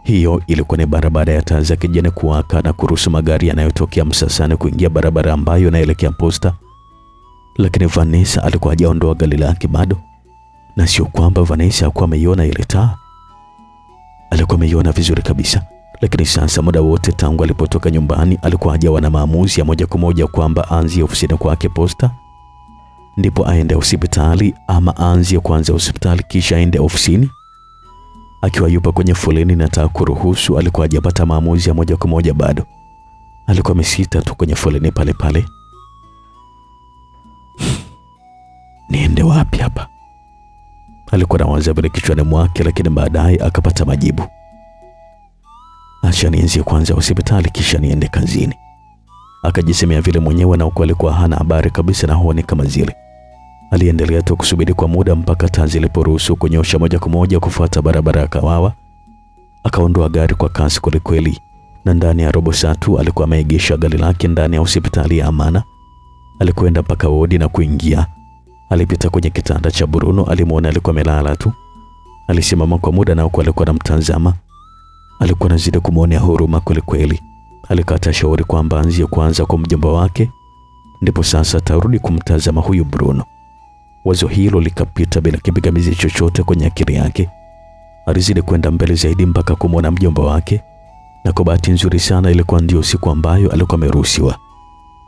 Hiyo ilikuwa ni barabara ya taa za kijani kuwaka na kuruhusu magari yanayotokea Msasani kuingia barabara ambayo inaelekea Posta. Lakini Vanessa alikuwa hajaondoa gari lake bado. Na sio kwamba Vanessa hakuwa ameiona ile taa. Alikuwa ameiona vizuri kabisa. Lakini sasa muda wote tangu alipotoka nyumbani alikuwa hajawa na maamuzi ya moja kwa moja kwamba aanzie ofisini kwake Posta ndipo aende hospitali ama aanzie kwanza hospitali kisha aende ofisini. Akiwa yupo kwenye foleni na taa kuruhusu, alikuwa hajapata maamuzi ya moja kwa moja bado. Alikuwa amesita tu kwenye foleni pale pale. Niende wapi hapa? Alikuwa anawaza vile kichwani mwake, lakini baadaye akapata majibu. Acha nianzie kwanza hospitali kisha niende kazini. Akajisemea vile mwenyewe, na huko alikuwa hana habari kabisa na huoni kama zile. Aliendelea tu kusubiri kwa muda mpaka taa ziliporuhusu kunyosha moja kwa moja kufuata barabara ya Kawawa. Akaondoa gari kwa kasi kweli, na ndani ya robo saa tu alikuwa ameegesha gari lake ndani ya hospitali ya Amana. Alikwenda mpaka wodi na kuingia. Alipita kwenye kitanda cha Bruno, alimuona alikuwa amelala tu. Alisimama kwa muda na huko alikuwa anamtazama. Alikuwa anazidi kumuonea huruma kweli. Alikata shauri kwamba anzie kwanza kwa mjomba wake, ndipo sasa atarudi kumtazama huyu Bruno. Wazo hilo likapita bila kipingamizi chochote kwenye akili yake. Alizidi kwenda mbele zaidi mpaka kumwona mjomba wake, na kwa bahati nzuri sana ilikuwa ndio siku ambayo alikuwa ameruhusiwa.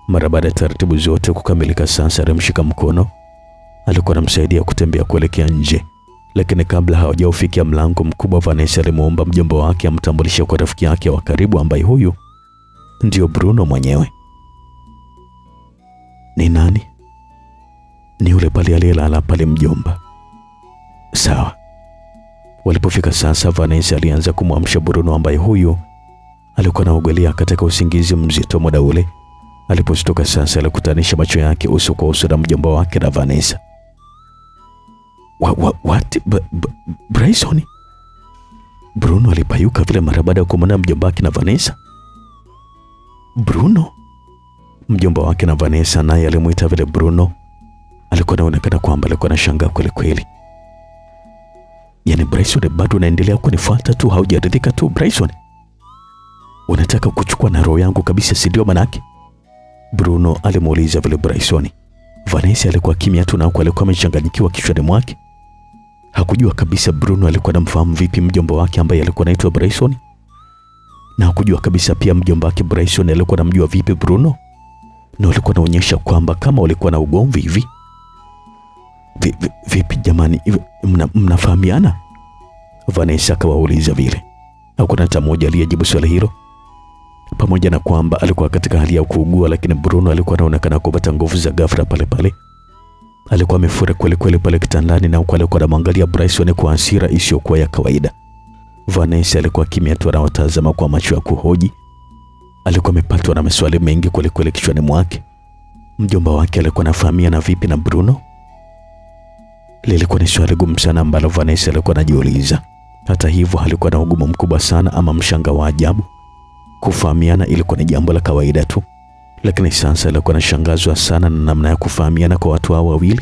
Mara baada ya taratibu zote kukamilika, sasa alimshika mkono. Alikuwa anamsaidia kutembea kuelekea nje, lakini kabla hawajaufikia mlango mkubwa, Vanessa alimuomba mjomba wake amtambulishe kwa rafiki yake wa karibu ambaye huyu ndio Bruno mwenyewe. Ni nani? Ni yule pale aliyelala pale mjomba. Sawa. Walipofika sasa, Vanessa alianza kumwamsha Bruno ambaye huyu alikuwa anaogelea katika usingizi mzito muda ule. Aliposhtuka sasa, alikutanisha macho yake uso kwa uso na mjomba wake na Vanessa. What? Bryson? Bruno alipayuka vile mara baada ya kumwona mjomba wake na Vanessa. Bruno? Mjomba wake na Vanessa naye alimuita vile Bruno. Alikuwa anaonekana kwamba alikuwa anashangaa kweli. Yaani Bryson, bado unaendelea kunifuata tu, haujaridhika tu Bryson? Unataka kuchukua na roho yangu kabisa, si ndio manake? Bruno alimuuliza vile Bryson. Vanessa alikuwa kimya tu na huko alikuwa amechanganyikiwa kichwani mwake. Hakujua kabisa Bruno alikuwa anamfahamu vipi mjomba wake ambaye alikuwa anaitwa Bryson. Na hakujua kabisa pia mjomba wake Bryson alikuwa anamjua vipi Bruno. Na walikuwa wanaonyesha kwamba kama walikuwa na ugomvi hivi. Vipi jamani, mnafahamiana? Vanessa akawauliza vile. Hakuna hata mmoja aliyejibu swali hilo. Pamoja na kwamba alikuwa katika hali ya kuugua, lakini Bruno alikuwa anaonekana kupata nguvu za ghafla pale. Alikuwa amefura kweli pale kitandani, na huko alikuwa anamwangalia Bryson kwa hasira isiyokuwa ya kawaida. Vanessa alikuwa kimya tu anawatazama kwa macho ya kuhoji. Alikuwa amepatwa na maswali mengi kweli kichwani mwake. Mjomba wake alikuwa anafahamiana vipi na Bruno? Lilikuwa ni swali gumu sana ambalo Vanessa alikuwa anajiuliza. Hata hivyo halikuwa na ugumu mkubwa sana ama mshanga wa ajabu. Kufahamiana ilikuwa ni jambo la kawaida tu. Lakini sasa alikuwa anashangazwa sana na namna ya kufahamiana kwa watu hao wawili.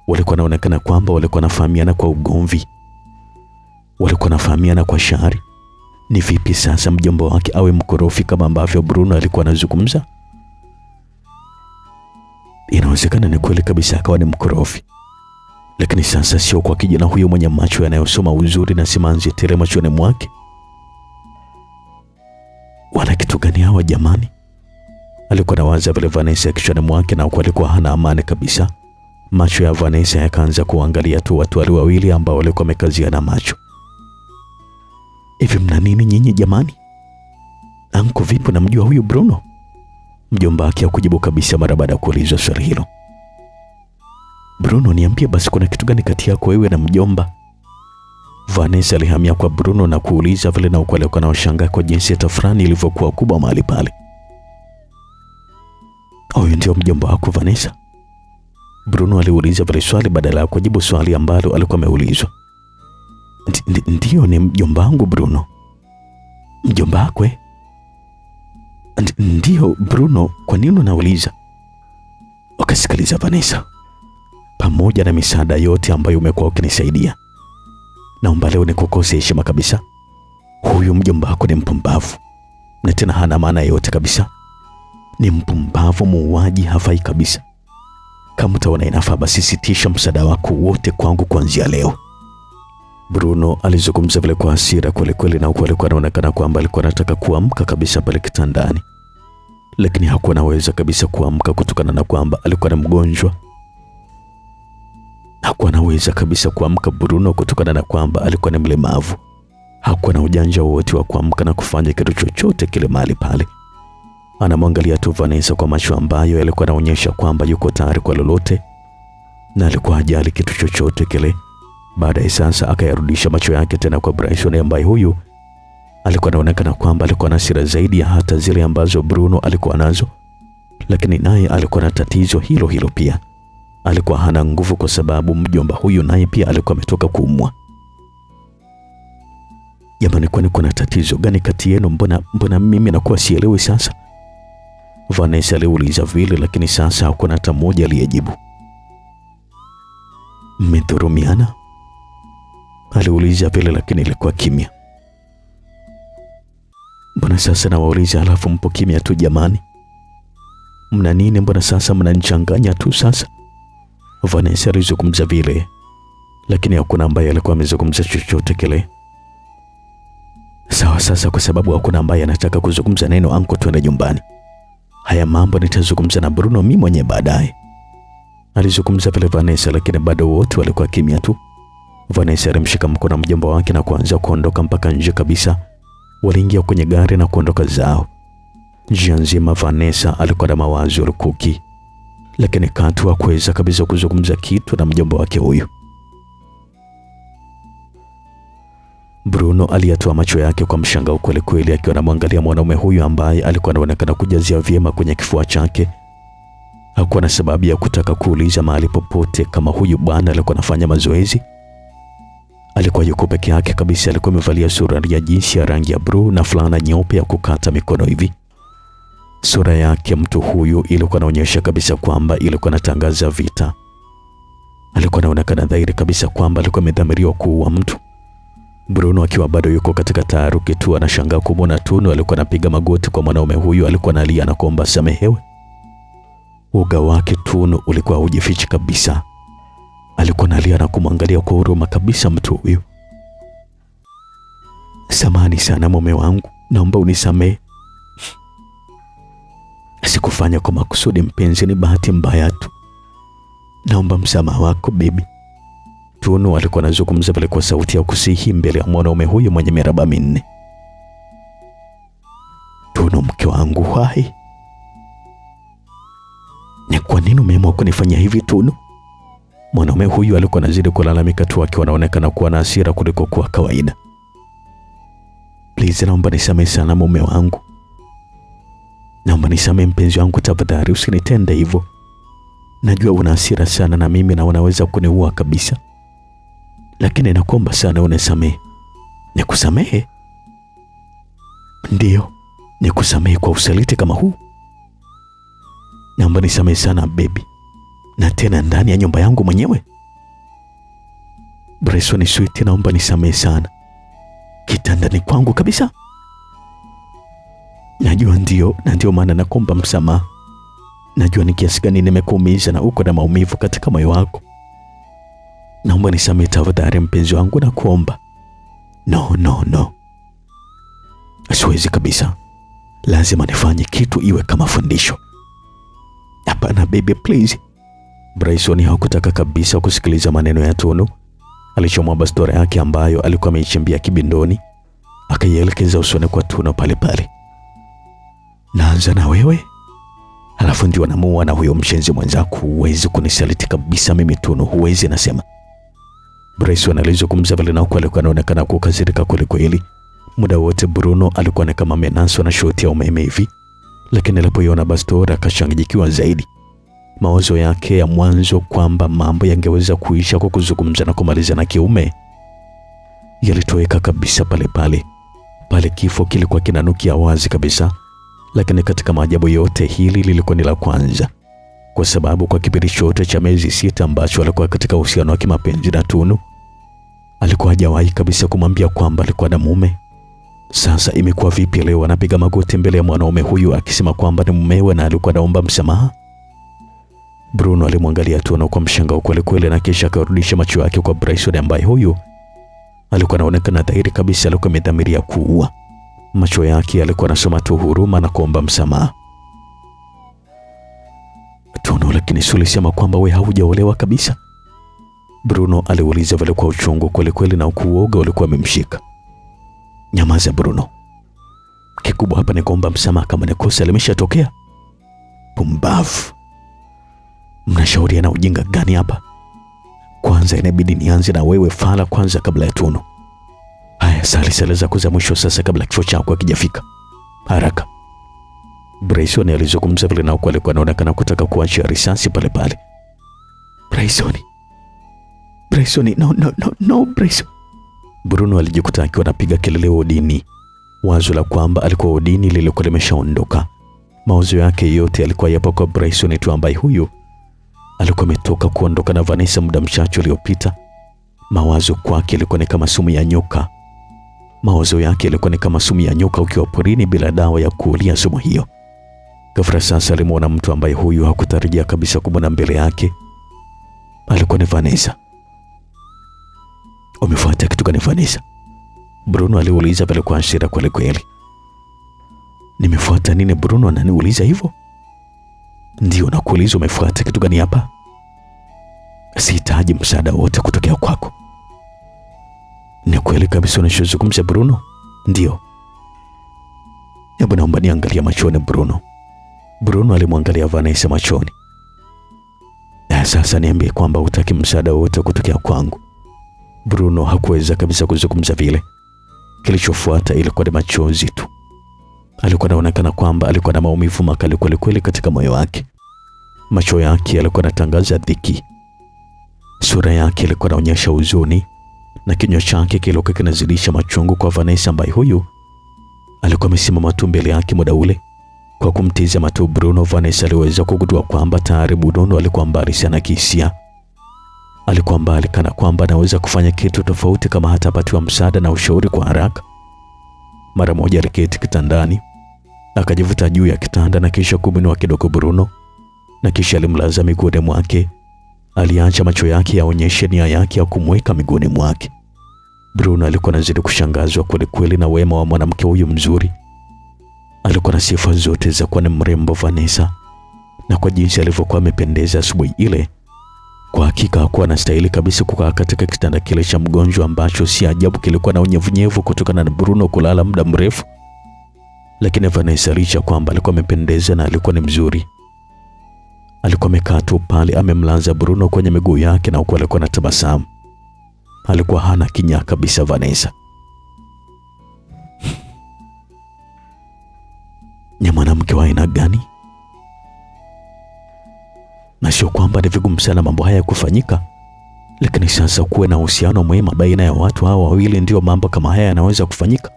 Walikuwa wanaonekana kwamba walikuwa wanafahamiana kwa ugomvi. Walikuwa wanafahamiana kwa shari. Ni vipi sasa mjomba wake awe mkorofi kama ambavyo Bruno alikuwa anazungumza? Inawezekana ni kweli kabisa akawa ni mkorofi. Lakini sasa sio kwa kijana huyo mwenye macho yanayosoma uzuri na simanzi tele machoni mwake. Wana kitu gani hawa jamani? Alikuwa anawaza vile Vanessa kichwani mwake, na huko alikuwa hana amani kabisa. Macho ya Vanessa yakaanza kuangalia tu watu wale wawili ambao walikuwa wamekaziana macho. Hivi mna nini nyinyi jamani? Anko vipi namjua huyu Bruno? Mjomba wake hakujibu kabisa mara baada ya kuulizwa swali hilo. Bruno, niambie basi, kuna kitu gani kati yako wewe na mjomba? Vanessa alihamia kwa Bruno na kuuliza vile, na huko alikuwa anashangaa kwa jinsi ya tafrani ilivyokuwa kubwa mahali pale. Huyu ndio mjomba wako Vanessa? Bruno aliuliza vile swali badala ya kujibu swali ambalo alikuwa ameulizwa. Ndio, ni mjomba wangu Bruno. Mjomba wako? Ndio Bruno, kwa nini unauliza? Wakasikiliza Vanessa. pamoja na misaada yote ambayo umekuwa ukinisaidia, naomba leo nikukose heshima kabisa. Huyu mjomba wako ni mpumbavu, na tena hana maana yote kabisa. Ni mpumbavu, muuaji, hafai kabisa. Kama utaona inafaa, basi sitisha msaada wako wote kwangu kuanzia leo. Bruno alizungumza vile kwa hasira kweli kweli, na huku alikuwa anaonekana kwamba alikuwa anataka kuamka kabisa pale kitandani, lakini hakuwa anaweza kabisa kuamka kutokana na kwamba alikuwa na mgonjwa. Hakuwa anaweza kabisa kuamka Bruno kutokana na kwamba alikuwa ni mlemavu. Hakuwa na ujanja wote wa kuamka na kufanya kitu chochote kile mahali pale. Anamwangalia tu Vanessa kwa macho ambayo yalikuwa yanaonyesha kwamba yuko tayari kwa lolote, na alikuwa hajali kitu chochote kile. Baadaye sasa akayarudisha macho yake tena kwa Bryson, ambaye huyu alikuwa anaonekana kwamba alikuwa na hasira zaidi ya hata zile ambazo Bruno alikuwa nazo, lakini naye alikuwa na tatizo hilo hilo pia. Alikuwa hana nguvu kwa sababu mjomba huyu naye pia alikuwa ametoka kuumwa. Jamani, kwani kuna tatizo gani kati yenu? Mbona mimi nakuwa sielewi sasa? Vanessa aliuliza vile, lakini sasa hakuna hata mmoja aliyejibu. Mmedhulumiana? Aliuliza vile, lakini ilikuwa kimya. Mbona sasa nawauliza alafu mpo kimya tu jamani? Mna nini? Mbona sasa mnanichanganya tu sasa? Vanessa alizungumza vile, lakini hakuna ambaye alikuwa amezungumza chochote kile. Sawa, sasa kwa sababu hakuna ambaye anataka kuzungumza neno, anko, twende nyumbani. Haya mambo nitazungumza na Bruno mimi mwenyewe baadaye. Alizungumza vile Vanessa, lakini bado wote walikuwa kimya tu. Vanessa alimshika mkono mjomba wake na kuanza kuondoka mpaka nje kabisa. Waliingia kwenye gari na kuondoka zao. Njia nzima Vanessa alikuwa na mawazo lukuki, lakini katu hakuweza kabisa kuzungumza kitu na mjomba wake huyu. Bruno aliyatoa macho yake kwa mshangao kweli kweli, akiwa anamwangalia mwanaume huyu ambaye alikuwa anaonekana kujazia vyema kwenye kifua chake. Hakuwa na sababu ya kutaka kuuliza mahali popote kama huyu bwana alikuwa anafanya mazoezi. Alikuwa yuko peke yake kabisa. Alikuwa amevalia suruali ya jinsi ya rangi ya blue na fulana nyeupe ya kukata mikono hivi. Sura yake mtu huyu ilikuwa inaonyesha kabisa kwamba ilikuwa inatangaza vita. Alikuwa anaonekana dhahiri kabisa kwamba alikuwa amedhamiria kuua mtu. Bruno akiwa bado yuko katika taharuki tu, anashangaa kumwona Tunu alikuwa anapiga magoti kwa mwanaume huyu. Alikuwa analia na kuomba samehewe. Uga wake Tunu ulikuwa hujifichi kabisa. Alikuwa analia na kumwangalia kwa huruma kabisa mtu huyu. Samahani sana mume wangu, naomba unisamehe. Sikufanya kwa makusudi mpenzi, ni bahati mbaya tu. Naomba msamaha wako baby. Tunu alikuwa anazungumza pale kwa sauti ya kusihi mbele ya mwanaume huyu mwenye miraba minne. Tunu, mke wangu, hai. Ni kwa nini umeamua kunifanyia hivi Tunu? Mwanaume huyu alikuwa anazidi kulalamika tu, akiwa anaonekana kuwa na hasira kuliko kwa kawaida. Please, naomba nisamehe sana mume wangu. Naomba nisamehe mpenzi wangu, tafadhali usinitende hivyo. Najua una hasira sana na mimi na unaweza kuniua kabisa. Lakini nakuomba sana unisamehe. Nikusamehe? Ndio, nikusamehe kwa usaliti kama huu. Naomba nisamehe sana baby. Na tena ndani ya nyumba yangu mwenyewe. Bryson sweet, naomba nisamehe sana. Kitandani kwangu kabisa. Najua ndio maana nakuomba msamaha. Najua ni kiasi gani nimekuumiza na uko na maumivu katika moyo wako. Naomba nisamehe tafadhali mpenzi wangu, na kuomba. No. Siwezi kabisa. Lazima nifanye kitu iwe kama fundisho. Hapana baby, please. Bryson hakutaka kabisa kusikiliza maneno ya Tunu. Alichomoa bastola yake ambayo alikuwa ameichimbia kibindoni, akaielekeza usoni kwa Tunu pale pale. Naanza na wewe, halafu ndio namuua na huyo mshenzi mwenzako. Huwezi kunisaliti kabisa mimi Tunu, huwezi nasema. Bryson alizungumza pale na huko alikuwa anaonekana kukasirika kweli kweli. Muda wote Bruno alikuwa ni kama amenaswa na shoti ya umeme hivi, lakini alipoiona bastola akashangikiwa zaidi. Mawazo yake ya mwanzo kwamba mambo yangeweza kuisha kwa kuzungumza na kumaliza na kiume yalitoweka kabisa pale pale. Pale kifo kilikuwa kinanukia wazi kabisa, lakini katika maajabu yote hili lilikuwa ni la kwanza. kwa sababu kwa kipindi chote cha miezi 6 ambacho alikuwa katika uhusiano wa kimapenzi na Tunu, alikuwa hajawahi kabisa kumwambia kwamba alikuwa na mume. Sasa imekuwa vipi leo anapiga magoti mbele ya mwanaume huyu akisema kwamba ni mumewe na alikuwa anaomba msamaha? Bruno alimwangalia Tunu kwa mshangao kweli kweli, na kisha akarudisha macho yake kwa Bryson ambaye huyu alikuwa anaonekana dhahiri kabisa alikuwa amedhamiria kuua. Macho yake alikuwa anasoma tu huruma na kuomba msamaha. Tunu, lakini si ulisema kwamba wewe haujaolewa kabisa? Bruno aliuliza vile kwa uchungu kweli kweli, na ukuoga ulikuwa umemshika. Nyamaza Bruno. Kikubwa hapa ni kuomba msamaha kama ni kosa limeshatokea. Pumbavu. Mnashauriana ujinga gani hapa? Kwanza inabidi nianze na wewe fala kwanza kabla ya Tunu. Haya, sali zako za mwisho sasa kabla kifo chako hakijafika. Haraka. Bryson alizungumza vile, na huko alikuwa anaonekana kutaka kuacha risasi pale pale. Bryson, no, Bryson. Bruno alijikuta akiwa anapiga kelele odini. Wazo la kwamba alikuwa odini lilikuwa limeshaondoka. Mawazo yake yote yalikuwa yapo kwa Bryson tu, ambaye huyu alikuwa ametoka kuondoka na Vanessa muda mchache uliopita. Mawazo kwake yalikuwa ni kama sumu ya nyoka. Mawazo yake yalikuwa ni kama sumu ya nyoka ukiwa porini bila dawa ya kuulia sumu hiyo. Ghafla sasa alimuona mtu ambaye huyu hakutarajia kabisa kumwona mbele yake. Alikuwa ni Vanessa. Umefuata kitu gani Vanessa? Bruno aliuliza pale kwa hasira kweli kweli. Nimefuata nini Bruno? Ananiuliza hivyo? Ndio nakuuliza umefuata kitu gani hapa? Sihitaji msaada wote kutokea kwako. Ni kweli kabisa unachozungumza Bruno? Ndio. Hebu naomba niangalia machoni Bruno. Bruno alimwangalia Vanessa machoni. Sasa niambie kwamba hutaki msaada wote kutokea kwangu. Bruno hakuweza kabisa kuzungumza vile. Kilichofuata ilikuwa ni machozi tu. Alikuwa anaonekana kwamba alikuwa na maumivu makali kweli kweli katika moyo wake. Macho yake yalikuwa yanatangaza dhiki. Sura yake ilikuwa inaonyesha huzuni, na kinywa chake kilikuwa kinazidisha machungu kwa Vanessa ambaye huyu alikuwa amesimama tu mbele yake muda ule. Kwa kumtizama tu Bruno, Vanessa aliweza kugundua kwamba tayari Bruno alikuwa mbali sana kihisia. Alikuwa mbali kana kwamba anaweza kufanya kitu tofauti kama hatapatiwa msaada na ushauri kwa haraka. Mara moja aliketi kitandani, akajivuta juu ya kitanda na kisha kumwinua kidogo Bruno, na kisha alimlaza miguuni mwake. Aliacha macho yake yaonyeshe nia yake ya kumweka miguuni mwake. Bruno alikuwa anazidi kushangazwa kweli kweli na wema wa mwanamke huyu mzuri. Alikuwa na sifa zote za kuwa ni mrembo Vanessa, na kwa jinsi alivyokuwa amependeza asubuhi ile, kwa hakika hakuwa anastahili kabisa kukaa katika kitanda kile cha mgonjwa ambacho si ajabu kilikuwa na unyevunyevu kutokana na Bruno kulala muda mrefu. Lakini Vanessa, licha kwamba alikuwa amependeza na alikuwa ni mzuri, alikuwa amekaa tu pale amemlaza Bruno kwenye miguu yake, na huko alikuwa na tabasamu. Alikuwa hana kinya kabisa Vanessa. Ni mwanamke wa aina gani? Na sio kwamba ni vigumu sana mambo haya kufanyika, lakini sasa kuwe na uhusiano mwema baina ya watu hawa wawili ndio mambo kama haya yanaweza kufanyika.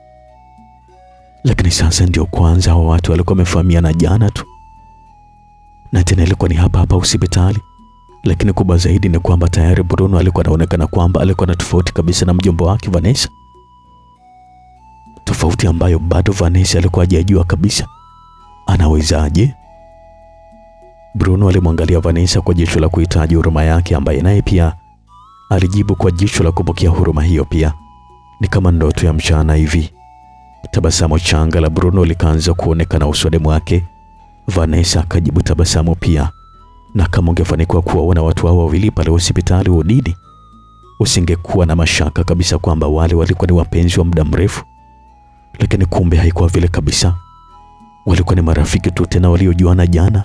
Lakini sasa ndio kwanza hawa watu walikuwa wamefahamiana jana tu, na tena ilikuwa ni hapa hapa hospitali. Lakini kubwa zaidi ni kwamba tayari Bruno alikuwa anaonekana kwamba alikuwa na tofauti kabisa na mjomba wake Vanessa. Tofauti ambayo bado Vanessa alikuwa hajajua kabisa. Anawezaje? Bruno alimwangalia Vanessa kwa jicho la kuhitaji huruma yake, ambaye naye pia alijibu kwa jicho la kupokea huruma hiyo pia. Ni kama ndoto ya mchana hivi. Tabasamu changa la Bruno likaanza kuonekana usoni mwake. Vanessa akajibu tabasamu pia. Na kama ungefanikiwa kuwaona watu hao wawili pale hospitali wodini, usingekuwa na mashaka kabisa kwamba wale walikuwa ni wapenzi wa muda mrefu. Lakini kumbe haikuwa vile kabisa. Walikuwa ni marafiki tu, tena waliojuana jana.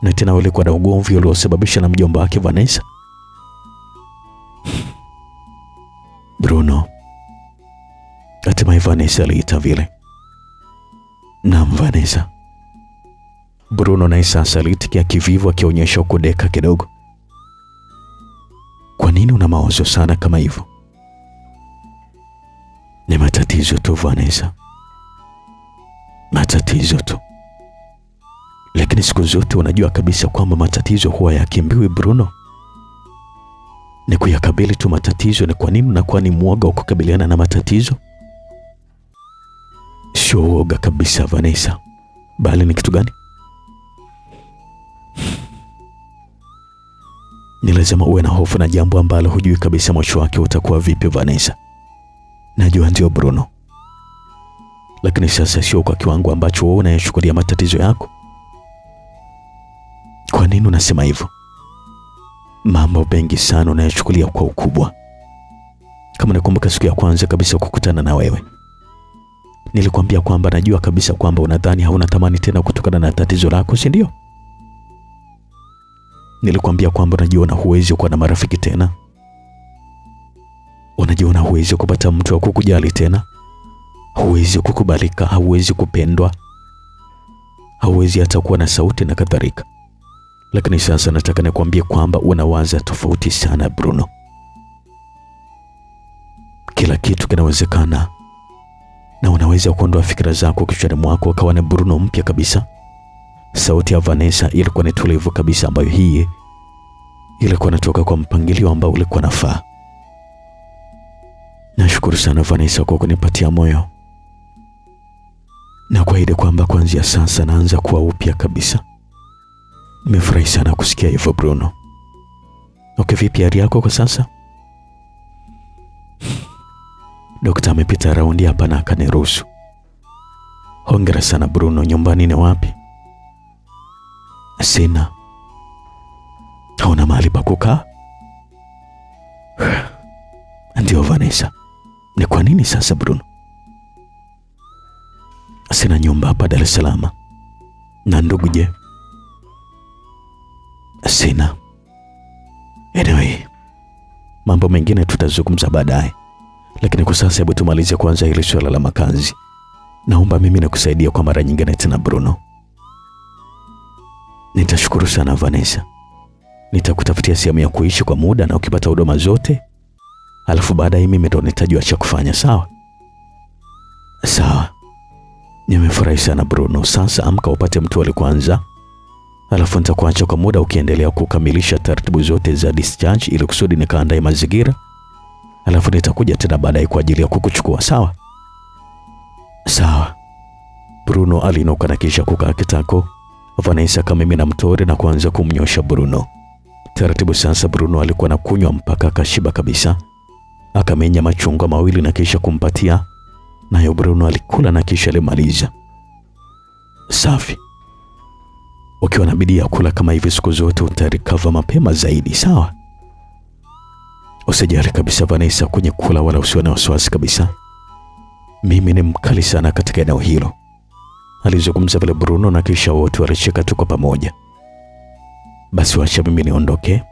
Na tena walikuwa na ugomvi uliosababisha na mjomba wake Vanessa. Bruno. Hatimaye Vanessa aliita vile. Naam Vanessa. Bruno naye sasa alitikia kivivu, akionyesha kudeka kidogo. Kwa nini una mawazo sana kama hivyo? Ni matatizo tu Vanessa. Matatizo tu. Lakini Lakini siku zote unajua kabisa kwamba matatizo huwa yakimbiwi Bruno. Ni kuyakabili tu matatizo. Ni kwa nini unakuwa ni mwoga wa kukabiliana na matatizo? Sio uoga kabisa Vanessa. Bali ni kitu gani? Ni lazima uwe na hofu na jambo ambalo hujui kabisa mwisho wake utakuwa vipi Vanessa. Najua ndio Bruno. Lakini sasa sio kwa kiwango ambacho wewe unayachukulia matatizo yako. Kwa nini unasema hivyo? Mambo mengi sana unayachukulia kwa ukubwa. Kama nakumbuka siku ya kwanza kabisa kukutana na wewe, nilikwambia kwamba najua kabisa kwamba unadhani hauna thamani tena kutokana na tatizo lako, si ndio? Nilikwambia kwamba unajiona huwezi kuwa na marafiki tena. Unajiona huwezi kupata mtu wa kukujali tena. Huwezi kukubalika, hauwezi kupendwa. Hauwezi hata kuwa na sauti na kadhalika. Lakini sasa nataka nikwambie kwamba unawaza tofauti sana Bruno. Kila kitu kinawezekana. Na unaweza kuondoa fikra zako kichwani mwako ukawa na Bruno mpya kabisa. Sauti ya Vanessa ilikuwa ni tulivu kabisa, ambayo hii ilikuwa inatoka kwa mpangilio ambao ulikuwa nafaa. Nashukuru sana Vanessa kwa kunipatia moyo. Na kuahidi kwamba kuanzia sasa naanza kuwa upya kabisa. Nimefurahi sana kusikia hivyo Bruno. Okay, vipi hali yako kwa sasa? Daktari amepita raundi hapa na akaniruhusu. Hongera sana Bruno. Nyumbani ni wapi? Sina. Hauna mahali pa kukaa? Ndio Vanessa. Ni kwa nini sasa Bruno? Sina nyumba hapa Dar es Salaam. Na ndugu je? Sina. Anyway, mambo mengine tutazungumza baadaye. Lakini kwa sasa hebu tumalize kwanza hili swala la makazi. Naomba mimi nikusaidia kwa mara nyingine tena Bruno. Nitashukuru sana Vanessa. Nitakutafutia sehemu ya kuishi kwa muda na ukipata huduma zote, alafu baadaye mimi ndo nitajua cha kufanya, sawa? Sawa. Nimefurahi sana Bruno. Sasa amka upate mtu wali kwanza. Alafu nitakuacha kwa muda ukiendelea kukamilisha taratibu zote za discharge ili kusudi nikaandae mazingira. Alafu nitakuja tena baadaye kwa ajili ya kukuchukua, sawa? Sawa. Bruno aliinuka na kisha kukaa kitako. Vanessa kama mimi na mtore na kuanza kumnyosha Bruno. Taratibu sasa Bruno alikuwa na kunywa mpaka akashiba kabisa. Akamenya machungwa mawili na kisha kumpatia. Nayo Bruno alikula na kisha alimaliza. Safi. Ukiwa na bidii ya kula kama hivi siku zote utarecover mapema zaidi, sawa? Usijali kabisa Vanessa kwenye kula, wala usiwe na wasiwasi kabisa. Mimi ni mkali sana katika eneo hilo. Alizungumza vile Bruno na kisha wote walicheka tu kwa pamoja. Basi wacha mimi niondoke.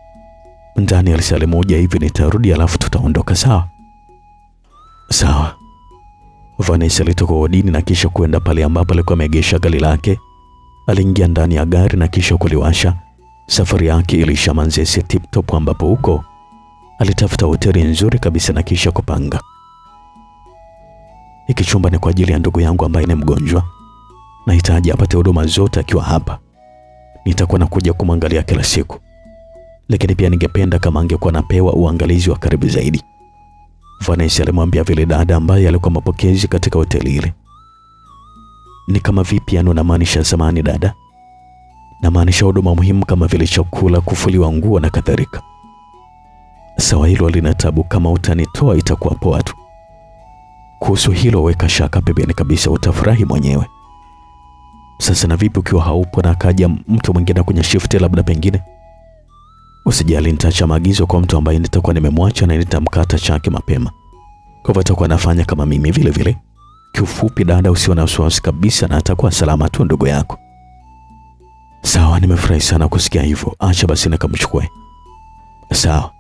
Ndani ya saa moja hivi nitarudi, alafu tutaondoka, sawa? Sawa. Vanessa alitoka wodini na kisha kuenda pale ambapo alikuwa ameegesha gari lake. Aliingia ndani ya gari na kisha kuliwasha. Safari yake ilisha Manzese Tip Top, ambapo huko alitafuta hoteli nzuri kabisa na kisha kupanga. Hiki chumba ni kwa ajili ya ndugu yangu ambaye ni mgonjwa. Nahitaji apate huduma zote akiwa hapa. Nitakuwa nakuja kumwangalia kila siku. Lakini pia ningependa kama angekuwa napewa uangalizi wa karibu zaidi. Vanessa alimwambia vile dada ambaye alikuwa mapokezi katika hoteli ile. Ni kama vipi yani unamaanisha samani dada? Namaanisha huduma muhimu kama vile chakula, kufuliwa nguo na kadhalika. Sawa, hilo lina tabu, kama utanitoa itakuwa poa tu. Kuhusu hilo weka shaka pembeni kabisa, utafurahi mwenyewe. Sasa na vipi ukiwa haupo na akaja mtu mwingine kwenye shift labda pengine? Usijali, nitaacha maagizo kwa mtu ambaye nitakuwa nimemwacha na nitamkata chake mapema. Kwa hivyo atakuwa anafanya kama mimi vile vile. Kiufupi dada, usiwe na wasiwasi kabisa na atakuwa salama tu ndugu yako. Sawa, nimefurahi sana kusikia hivyo. Acha basi nikamchukue. Sawa.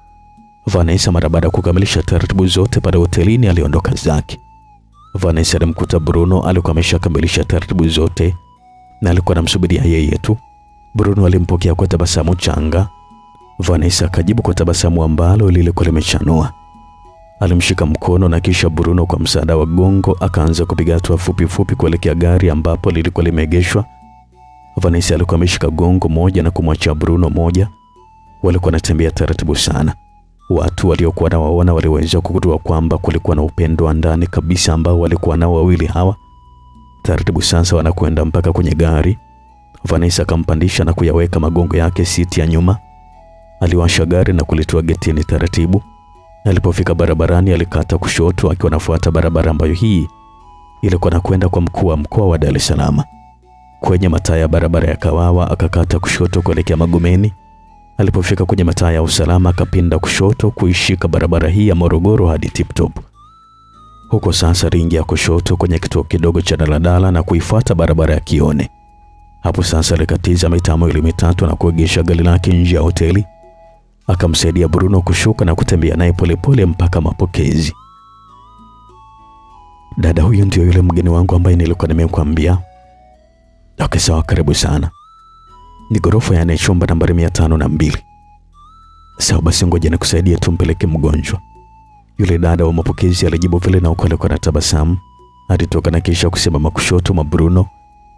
Vanessa mara baada ya kukamilisha taratibu zote pale hotelini aliondoka zake. Vanessa alimkuta Bruno alikuwa ameshakamilisha taratibu zote na alikuwa anamsubiria yeye tu. Bruno alimpokea kwa tabasamu changa. Vanessa akajibu kwa tabasamu ambalo lilikuwa limechanua. Alimshika mkono na kisha Bruno kwa msaada wa gongo akaanza kupiga hatua fupi fupi kuelekea gari ambapo lilikuwa limeegeshwa. Vanessa alikuwa ameshika gongo moja na kumwacha Bruno moja. Walikuwa wanatembea taratibu sana. Watu waliokuwa nawaona waliweza kugundua kwamba kulikuwa na upendo wa ndani kabisa ambao walikuwa nao wawili hawa. Taratibu sasa wanakwenda mpaka kwenye gari. Vanessa akampandisha na kuyaweka magongo yake siti ya nyuma. Aliwasha gari na kulitoa getini taratibu. Alipofika barabarani alikata kushoto akiwa anafuata barabara ambayo hii ilikuwa nakwenda kwa mkuu wa mkoa wa Dar es Salaam. Kwenye mataa ya barabara ya Kawawa akakata kushoto kuelekea Magomeni. Alipofika kwenye mataa ya usalama akapinda kushoto kuishika barabara hii ya Morogoro hadi Tiptop. Huko sasa ringi ya kushoto kwenye kituo kidogo cha daladala na kuifuata barabara ya Kione. Hapo sasa alikatiza mitaa miwili mitatu na kuegesha gari lake nje ya hoteli. Akamsaidia Bruno kushuka na kutembea naye polepole mpaka mapokezi. Dada, huyu ndio yule mgeni wangu ambaye nilikuwa nimekuambia. Okay, sawa, karibu sana. Ni ghorofa ya chumba nambari 502. Sawa basi, ngoja nikusaidie tumpeleke mgonjwa. Yule dada wa mapokezi alijibu vile na huko alikuwa anatabasamu. Alitoka na kisha kusimama kushoto mwa Bruno.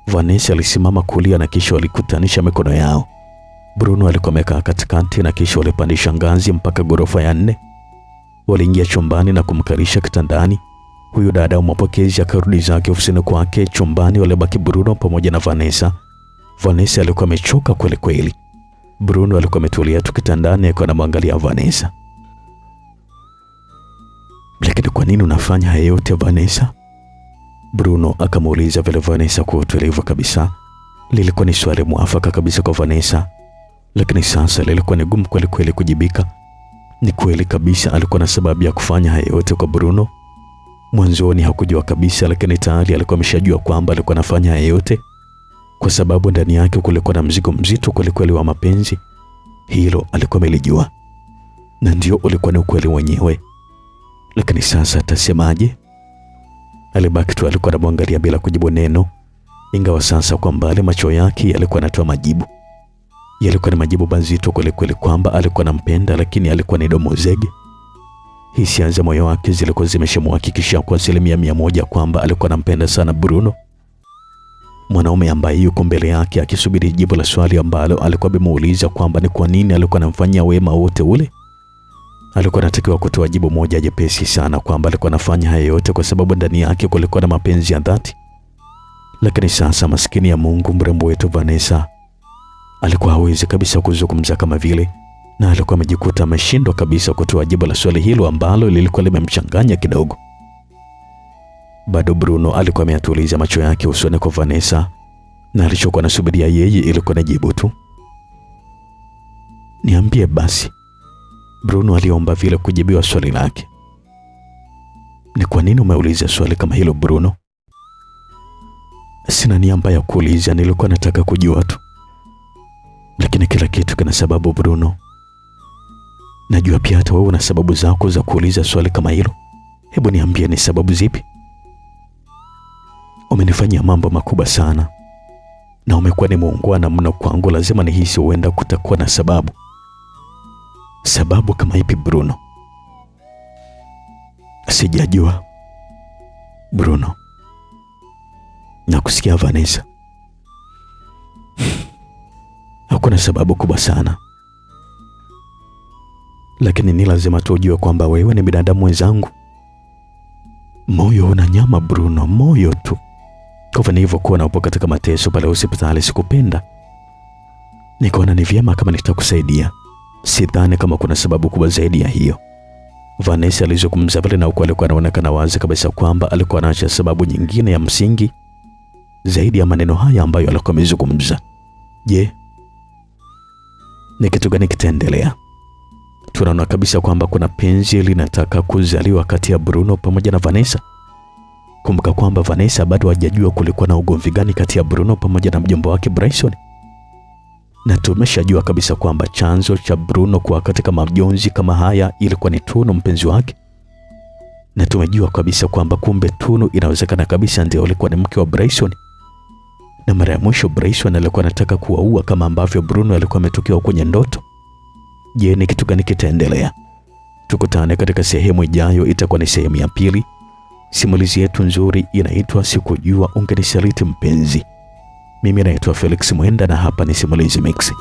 Vanessa alisimama kulia na kisha walikutanisha mikono yao. Bruno alikuwa amekaa katikati na kisha walipandisha ngazi mpaka ghorofa ya 4. Waliingia chumbani na kumkalisha kitandani. Huyu dada wa mapokezi akarudi zake ofisini kwake. Chumbani walibaki Bruno pamoja na Vanessa. Vanessa alikuwa amechoka kweli kweli. Bruno alikuwa ametulia tu kitandani akiwa anamwangalia Vanessa. Lakini kwa nini unafanya haya yote Vanessa? Bruno akamuuliza vile Vanessa kwa utulivu kabisa. Lilikuwa ni swali mwafaka kabisa kwa Vanessa. Lakini sasa lilikuwa ni gumu kweli kweli kujibika. Ni kweli kabisa alikuwa na sababu ya kufanya haya yote kwa Bruno. Mwanzoni hakujua kabisa, lakini tayari alikuwa ameshajua kwamba alikuwa anafanya haya yote kwa sababu ndani yake kulikuwa na mzigo mzito kweli kweli wa mapenzi. Hilo alikuwa amelijua. Na ndio ulikuwa ni ukweli wenyewe. Lakini sasa atasemaje? Alibaki tu alikuwa anamwangalia bila kujibu neno. Ingawa sasa kwa mbali macho yake yalikuwa yanatoa majibu. Yalikuwa ni majibu mazito kweli kweli kwamba alikuwa anampenda, lakini alikuwa ni domo zege. Hisia za moyo wake zilikuwa zimeshamhakikishia kwa 100% kwamba alikuwa anampenda sana Bruno. Mwanaume ambaye yuko mbele yake akisubiri jibu la swali ambalo alikuwa amemuuliza kwamba ni kwa nini alikuwa anamfanyia wema wote ule. Alikuwa anatakiwa kutoa jibu moja jepesi sana kwamba alikuwa anafanya haya yote kwa sababu ndani yake kulikuwa na mapenzi ya dhati. Lakini sasa maskini ya Mungu, mrembo wetu Vanessa alikuwa hawezi kabisa kuzungumza kama vile, na alikuwa amejikuta ameshindwa kabisa kutoa jibu la swali hilo ambalo lilikuwa limemchanganya kidogo. Bado Bruno alikuwa ameatuliza macho yake usoni kwa Vanessa, na alichokuwa anasubiria yeye ilikuwa ni jibu tu. Niambie basi, Bruno aliomba vile kujibiwa swali lake. Ni kwa nini umeuliza swali kama hilo Bruno? Sina nia mbaya kuuliza, nilikuwa nataka kujua tu. Lakini kila kitu kina sababu Bruno. Najua pia hata wewe una sababu zako za kuuliza swali kama hilo. Hebu niambie ni sababu zipi? Umenifanyia mambo makubwa sana. Na umekuwa ni muungwana mno kwangu, lazima nihisi huenda kutakuwa na sababu. Sababu kama ipi Bruno? Sijajua Bruno. Nakusikia Vanessa. Hakuna sababu kubwa sana. Lakini ni lazima tujue kwamba wewe ni binadamu wenzangu. Moyo una nyama Bruno, moyo tu. Kwa nilivyokuwa napo katika mateso pale hospitali sikupenda. Nikaona ni vyema kama nitakusaidia. Sidhani kama kuna sababu kubwa zaidi ya hiyo. Vanessa alizungumza vile na huko alikuwa anaonekana wazi kabisa kwamba alikuwa anaacha sababu nyingine ya msingi zaidi ya maneno haya ambayo alikuwa amezungumza. Je, ni kitu gani kitaendelea? Tunaona kabisa kwamba kuna penzi linataka kuzaliwa kati ya Bruno pamoja na Vanessa. Kumbuka kwamba Vanessa bado hajajua kulikuwa na ugomvi gani kati ya Bruno pamoja na mjomba wake Bryson. Na tumeshajua kabisa kwamba chanzo cha Bruno kuwa katika majonzi kama haya ilikuwa ni Tunu, mpenzi wake. Na tumejua kabisa kwamba kumbe Tunu inawezekana kabisa ndio alikuwa ni mke wa Bryson. Na mara ya mwisho Bryson alikuwa anataka kuwaua kama ambavyo Bruno alikuwa ametokewa kwenye ndoto. Je, ni kitu gani kitaendelea? Tukutane katika sehemu ijayo, itakuwa ni sehemu ya pili. Simulizi yetu nzuri inaitwa Sikujua Ungenisaliti Mpenzi. Mimi naitwa Felix Mwenda na hapa ni Simulizi Mix.